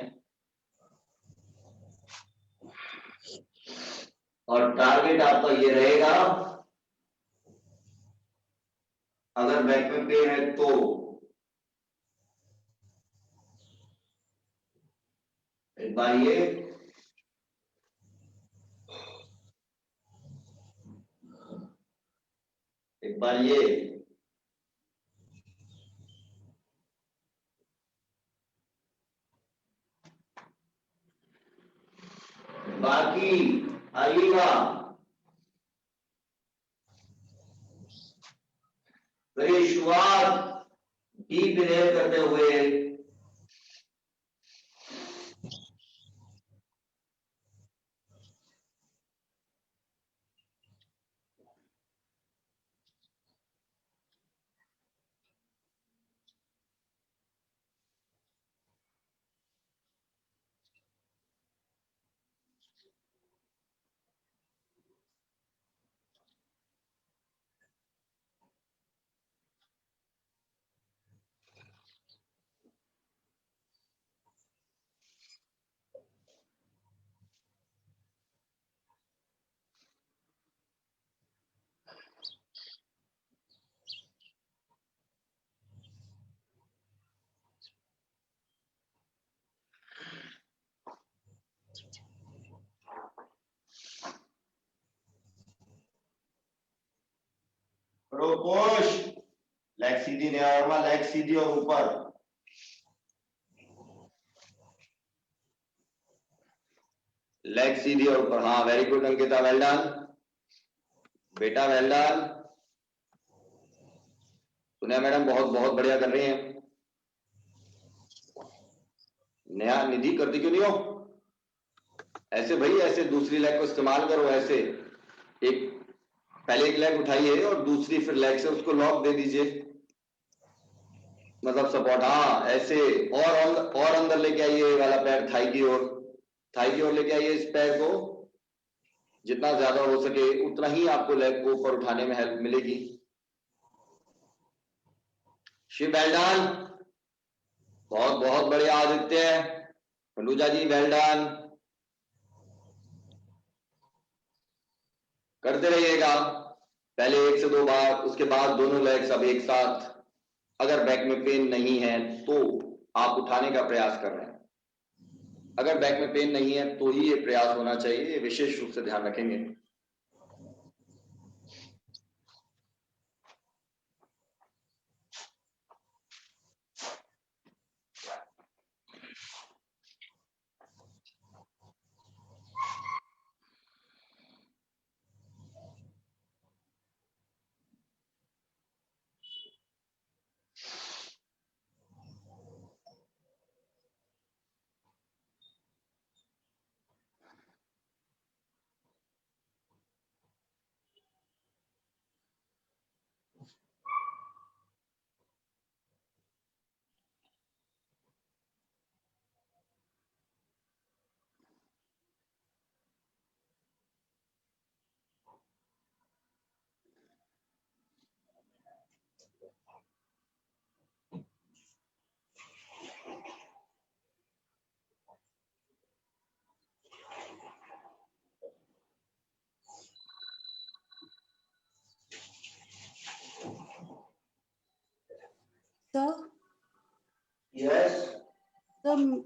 [SPEAKER 1] और टारगेट आपका ये रहेगा, अगर बैक में पेन है तो एक बार ये, एक बार ये, बाकी आइएगा। करिए शुरुआत डीप इनहेल करते हुए, करो पुश, लेग सीधी, नेहा, लेग सीधी और ऊपर, लेग सीधी और ऊपर। हाँ, very good Ankita, well done बेटा, वेल डन। सुनिया मैडम बहुत बहुत बढ़िया कर रही हैं। नेहा, निधि करती क्यों नहीं हो ऐसे भाई? ऐसे दूसरी लेग को इस्तेमाल करो। ऐसे एक, पहले एक लेग उठाइए और दूसरी फिर लेग से उसको लॉक दे दीजिए, मतलब सपोर्ट। हाँ ऐसे, और अंदर लेके आइए ये वाला पैर थाई की ओर, थाई की ओर लेके आइए इस पैर को। जितना ज्यादा हो सके उतना ही आपको लेग को ऊपर उठाने में हेल्प मिलेगी। शिव, वेल डन, बहुत बहुत बढ़िया आदित्य, खंडूजा जी वेल डन। करते रहिएगा, पहले 1 से 2 बार, उसके बाद दोनों लेग्स अब एक साथ। अगर बैक में पेन नहीं है तो आप उठाने का प्रयास कर रहे हैं, अगर बैक में पेन नहीं है तो ही ये प्रयास होना चाहिए, ये विशेष रूप से ध्यान रखेंगे।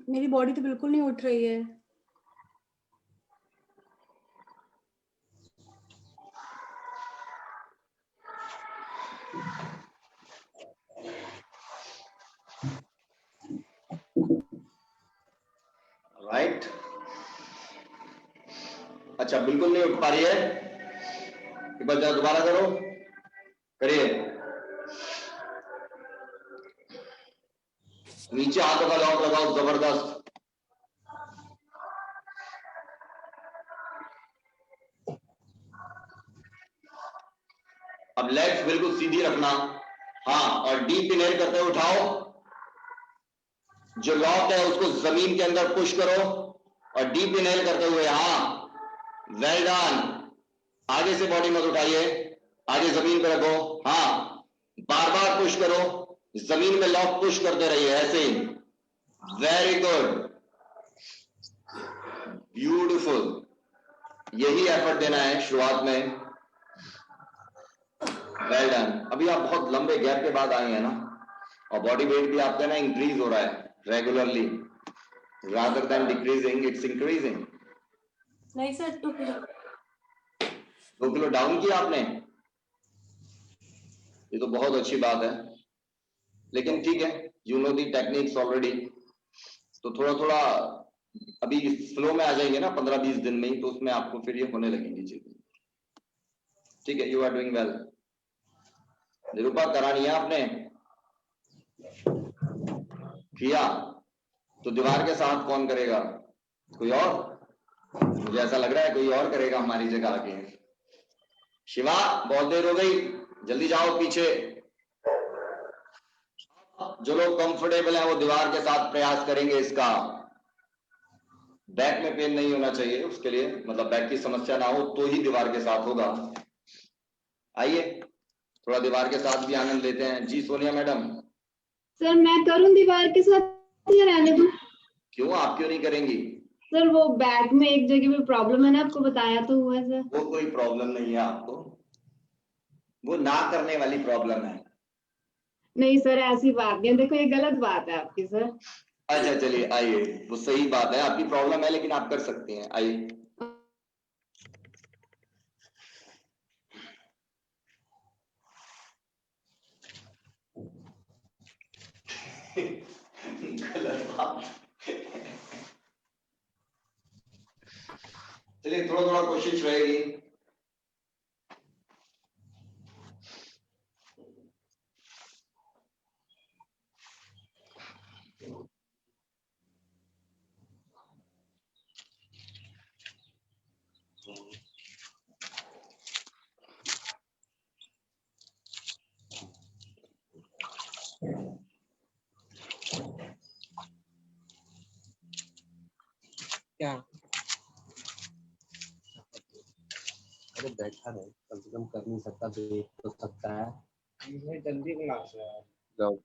[SPEAKER 11] मेरी बॉडी तो बिल्कुल नहीं उठ रही है।
[SPEAKER 1] राइट। अच्छा, बिल्कुल नहीं उठ पा रही है, एक बार जरा दोबारा करो, करिए। नीचे हाथों का लॉक लगाओ, जबरदस्त। अब लेग्स बिल्कुल सीधी रखना, हाँ, और डीप इनहेल करते हुए उठाओ, जो लॉक है उसको जमीन के अंदर पुश करो और डीप इनहेल करते हुए, हाँ, वेल डन। आगे से बॉडी मत उठाइए, आगे जमीन पे रखो, हाँ, बार बार पुश करो, जमीन में लॉक पुश करते रहिए, ऐसे ही। Very good, beautiful. यही एफर्ट देना है शुरुआत में। Well done. अभी आप बहुत लंबे गैप के बाद आए हैं ना, और बॉडी वेट भी आपका ना इंक्रीज हो रहा है regularly, rather than decreasing, it's increasing.
[SPEAKER 11] नहीं सर, 2 किलो।
[SPEAKER 1] 2 किलो डाउन किया आपने, ये तो बहुत अच्छी बात है। लेकिन ठीक है, you know the techniques already, तो थोड़ा थोड़ा अभी फ्लो में आ जाएंगे ना 15-20 दिन में ही, तो उसमें आपको फिर ये होने लगेंगी चीजें। ठीक है, you are doing well. Nirupa, करानी है आपने, किया तो दीवार के साथ कौन करेगा? कोई और? मुझे ऐसा लग रहा है कोई और करेगा हमारी जगह आके। शिवा, बहुत देर हो गई, जल्दी जाओ पीछे। जो लोग कंफर्टेबल हैं वो दीवार के साथ प्रयास करेंगे इसका। बैक में पेन नहीं होना चाहिए उसके लिए, मतलब बैक की समस्या ना हो तो ही दीवार के साथ होगा। आइए थोड़ा दीवार के साथ भी आनंद लेते हैं। जी सोनिया मैडम।
[SPEAKER 3] सर मैं करूं दीवार के साथ या रहने दूं?
[SPEAKER 1] क्यों, आप क्यों नहीं करेंगी?
[SPEAKER 3] सर वो बैक में एक जगह पे प्रॉब्लम है ना, आपको बताया तो हुआ है सर।
[SPEAKER 1] वो कोई प्रॉब्लम नहीं है आपको, वो ना करने वाली प्रॉब्लम है।
[SPEAKER 3] नहीं सर, ऐसी बात नहीं है, देखो ये गलत बात है आपकी सर।
[SPEAKER 1] अच्छा चलिए आइए, वो सही बात है, आपकी प्रॉब्लम है लेकिन आप कर सकती हैं, आइए। गलत बात। चलिए थोड़ा थोड़ा कोशिश रहेगी।
[SPEAKER 7] क्या? अरे बैठा रहे, कम से कम कर नहीं सकता, देख तो सकता है। जल्दी क्लास है यार। जाओ।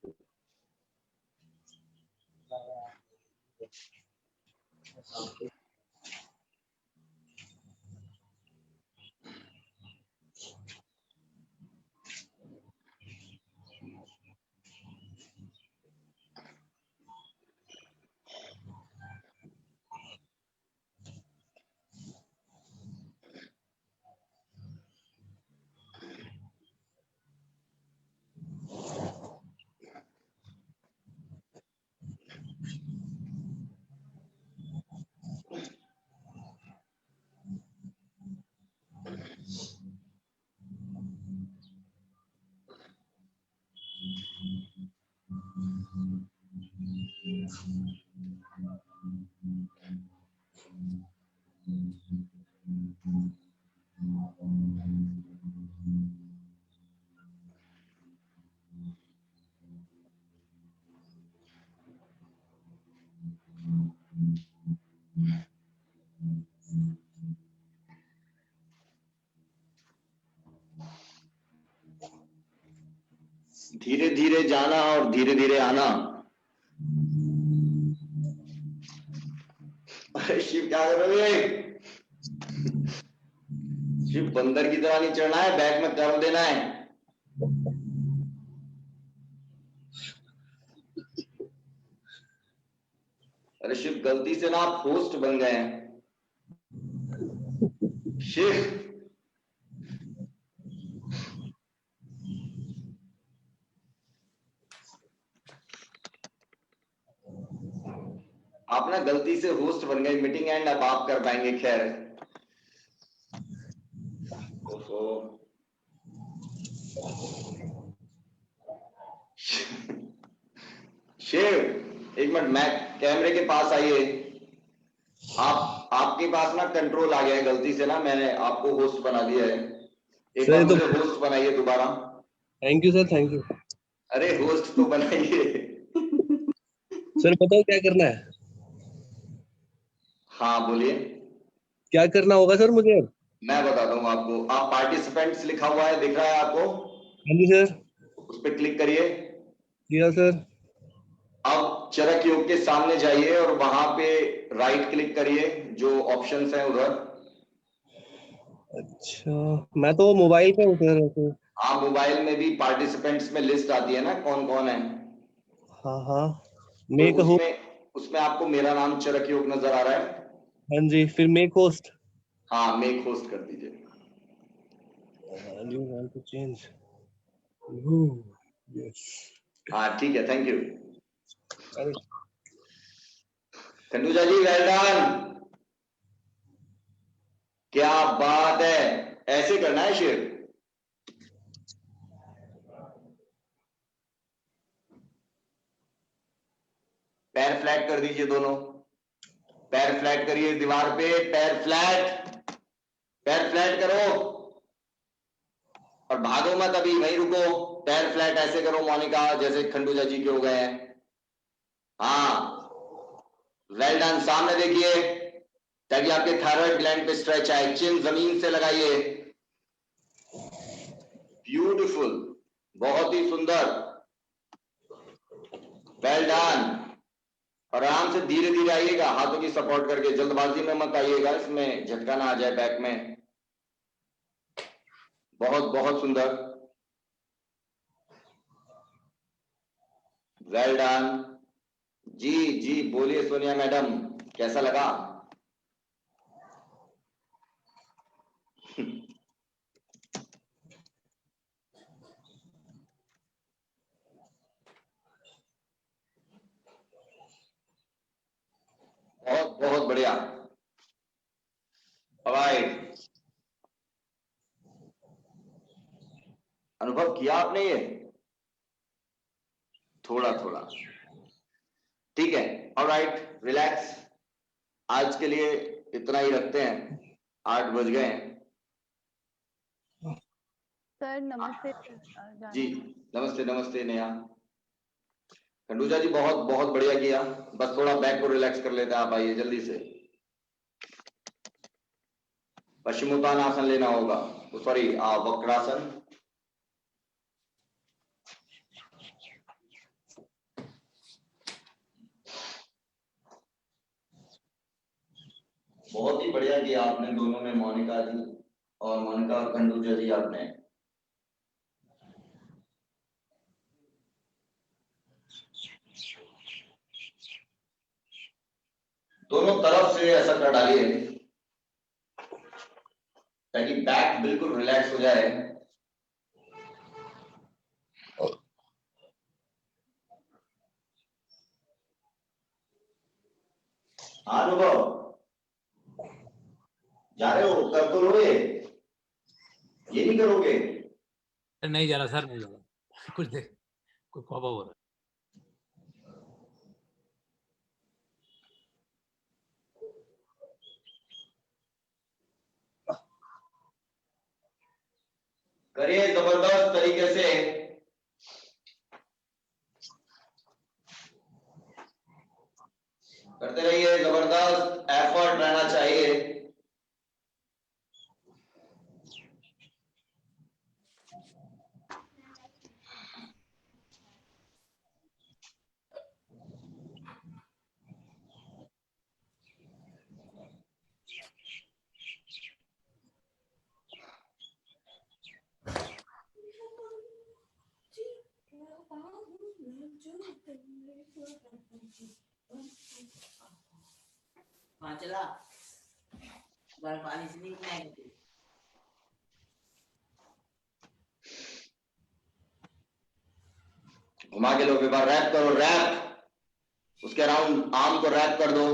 [SPEAKER 7] धीरे धीरे जाना और धीरे धीरे आना। अरे शिव क्या कर रहे हो? शिव बंदर की तरह नहीं चढ़ना है, बैक में कर्व देना है।
[SPEAKER 1] अरे शिव, गलती से ना आप होस्ट बन गए हैं शिव। आप ना गलती से होस्ट बन गए, मीटिंग एंड अब आप कर पाएंगे। खैर, ओहो शिव, एक मिनट, मैं कैमरे के पास आइए। आपके पास ना कंट्रोल आ गया है, गलती से ना मैंने आपको होस्ट बना दिया है। एक बार मुझे होस्ट बनाइए दोबारा।
[SPEAKER 7] Thank you sir, thank you
[SPEAKER 1] अरे होस्ट तो बनाइए।
[SPEAKER 7] सर। बताओ क्या करना है?
[SPEAKER 1] हाँ बोलिए।
[SPEAKER 7] क्या करना होगा सर मुझे?
[SPEAKER 1] मैं बताता हूँ आपको। आप पार्टिसिपेंट्स लिखा हुआ है, दिख रहा है आपको?
[SPEAKER 7] हाँ जी सर।
[SPEAKER 1] उस पर क्लिक करिए।
[SPEAKER 7] किया सर।
[SPEAKER 1] अब चरक योग के सामने जाइए और वहां पे राइट क्लिक करिए, जो ऑप्शंस हैं उधर।
[SPEAKER 7] अच्छा, मैं तो मोबाइल पे हूँ सर ऐसे।
[SPEAKER 1] हाँ, मोबाइल में भी पार्टिसिपेंट्स में लिस्ट आती है ना, कौन कौन है।
[SPEAKER 7] हाँ हाँ,
[SPEAKER 1] तो
[SPEAKER 7] मेक हो।
[SPEAKER 1] उसमें आपको मेरा नाम चरक योग नजर आ रहा है।
[SPEAKER 7] हाँ जी, फिर मेक होस्ट।
[SPEAKER 1] हाँ, मेक होस्ट कर दीजिए।
[SPEAKER 7] You want to change? Yes.
[SPEAKER 1] हाँ ठीक है, thank you. Khanduja ji, well done. क्या बात है, ऐसे करना है शिव। पैर फ्लैट कर दीजिए दोनों। पैर फ्लैट करिए दीवार पे, पैर फ्लैट, पैर फ्लैट करो और भागो मत, अभी वहीं रुको। पैर फ्लैट ऐसे करो मोनिका, जैसे खंडूजा जी के हो गए हैं। हाँ, वेल डन। सामने देखिए ताकि आपके थायराइड ग्लैंड पे स्ट्रेच आए। चिन जमीन से लगाइए। ब्यूटीफुल, बहुत ही सुंदर, वेल डन। और आराम से धीरे धीरे आइएगा, हाथों की सपोर्ट करके, जल्दबाजी में मत आइएगा, इसमें झटका ना आ जाए बैक में। बहुत बहुत सुंदर, वेल डन। जी जी बोलिए सोनिया मैडम, कैसा लगा? बहुत बहुत बढ़िया। ऑलराइट, अनुभव किया आपने ये थोड़ा थोड़ा? ठीक है, ऑलराइट, रिलैक्स। आज के लिए इतना ही रखते हैं, 8 बज गए हैं।
[SPEAKER 13] सर नमस्ते।
[SPEAKER 1] जी नमस्ते, नमस्ते नेहा। खंडूजा जी बहुत बहुत बढ़िया किया, बस थोड़ा बैक को रिलैक्स कर लेते हैं। आप आइए जल्दी से। पश्चिमोत्तान लेना होगा, सॉरी वक्रासन। बहुत ही बढ़िया किया आपने दोनों ने, मोनिका जी और मोनिका और खंडूजा जी, आपने। दोनों तरफ से ऐसा कर डालिए ताकि बैक बिल्कुल रिलैक्स हो जाए। हाँ अनुभव, जा रहे हो? कर तो लो, ये नहीं करोगे?
[SPEAKER 12] नहीं जा रहा सर, नहीं जा रहा। कुछ देख, कोई खौफ हो रहा है।
[SPEAKER 1] करिए जबरदस्त तरीके से। करते रहिए, जबरदस्त एफर्ट रहना चाहिए।
[SPEAKER 9] हाँ चला गर्म पानी से नहीं बनाएंगे
[SPEAKER 1] घुमा के लो, विभा रैप करो, रैप उसके अराउंड आर्म को रैप कर दो।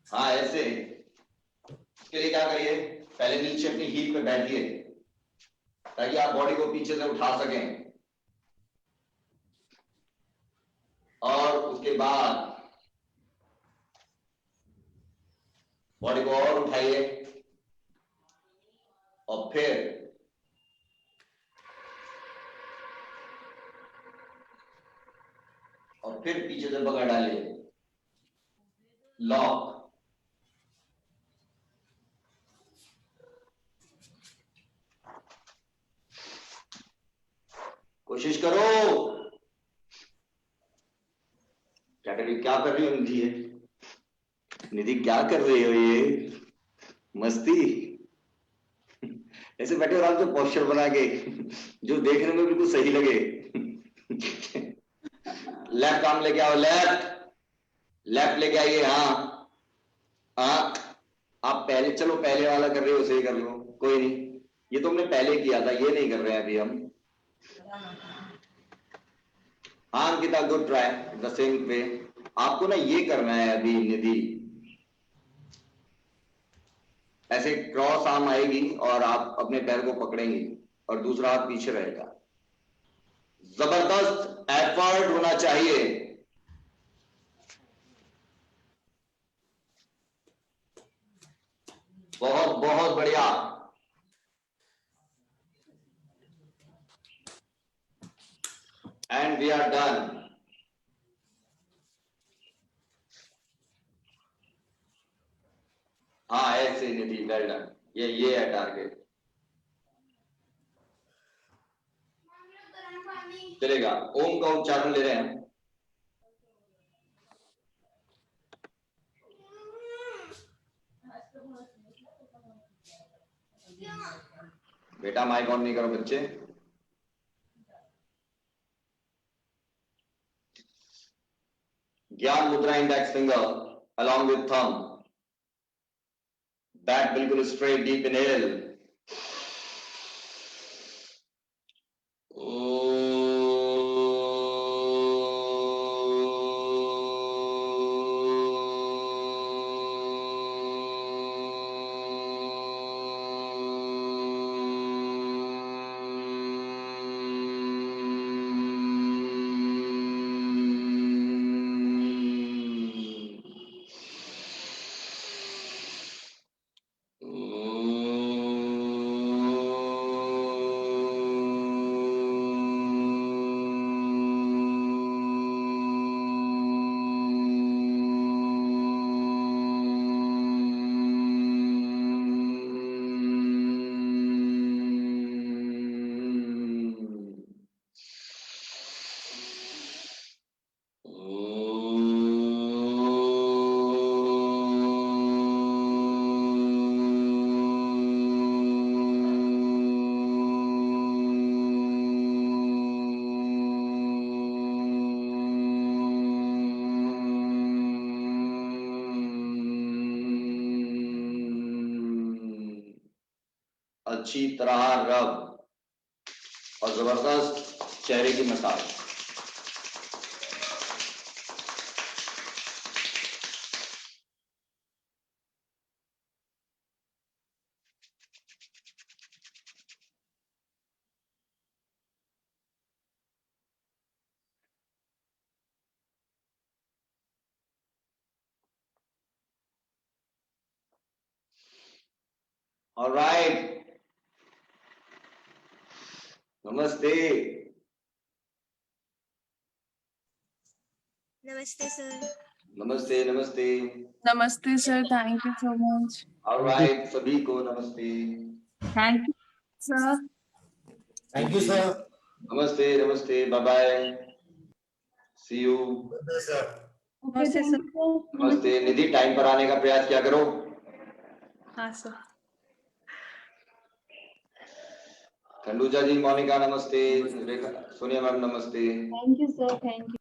[SPEAKER 1] हाँ ऐसे। इसके लिए क्या करिए, पहले नीचे अपनी हीप पे बैठिए ताकि आप बॉडी को पीछे से उठा सकें, और उसके बाद बॉडी को और उठाइए और फिर पीछे से पकड़ डालिए, लॉक। कोशिश करो। क्या कर रही हो निधि? निधि क्या कर रही हो? ये मस्ती ऐसे बैठे हो आराम से पोस्चर बना के जो देखने में बिल्कुल सही लगे। लेफ्ट आर्म लेके आओ, लेफ्ट लेके आइए। हाँ हाँ, आप पहले, चलो पहले वाला कर रहे हो उसे ही कर लो, कोई नहीं, ये तो हमने पहले किया था, ये नहीं कर रहे हैं अभी हम। हाँ Ankita, good try, the same way. आपको ना ये करना है अभी निधि, ऐसे क्रॉस आर्म आएगी और आप अपने पैर को पकड़ेंगी और दूसरा हाथ पीछे रहेगा। जबरदस्त एफर्ट होना चाहिए। बहुत बहुत बढ़िया। And we are done. हाँ ऐसे निधि, वेल डन। ये है टारगेट, चलेगा। ओम का उच्चारण ले रहे हैं। बेटा माइक ऑन नहीं करो बच्चे। ज्ञान मुद्रा, index finger along with thumb, back बिल्कुल स्ट्रेट, डीप इनहेल। अच्छी तरह रब और जबरदस्त चेहरे की मसाज। All right. नमस्ते।
[SPEAKER 10] नमस्ते सर।
[SPEAKER 1] नमस्ते नमस्ते।
[SPEAKER 11] नमस्ते sir, thank you so much.
[SPEAKER 1] All right, सभी को नमस्ते।
[SPEAKER 5] Thank you sir.
[SPEAKER 4] Thank you sir.
[SPEAKER 1] नमस्ते नमस्ते, बाय बाय, सी यू।
[SPEAKER 5] नमस्ते सर।
[SPEAKER 1] नमस्ते। निधि, टाइम पर आने का प्रयास किया करो।
[SPEAKER 11] हाँ सर।
[SPEAKER 1] खंडूजा जी, मोनिका नमस्ते, सोनिया मैम नमस्ते।
[SPEAKER 3] Thank you sir, thank you.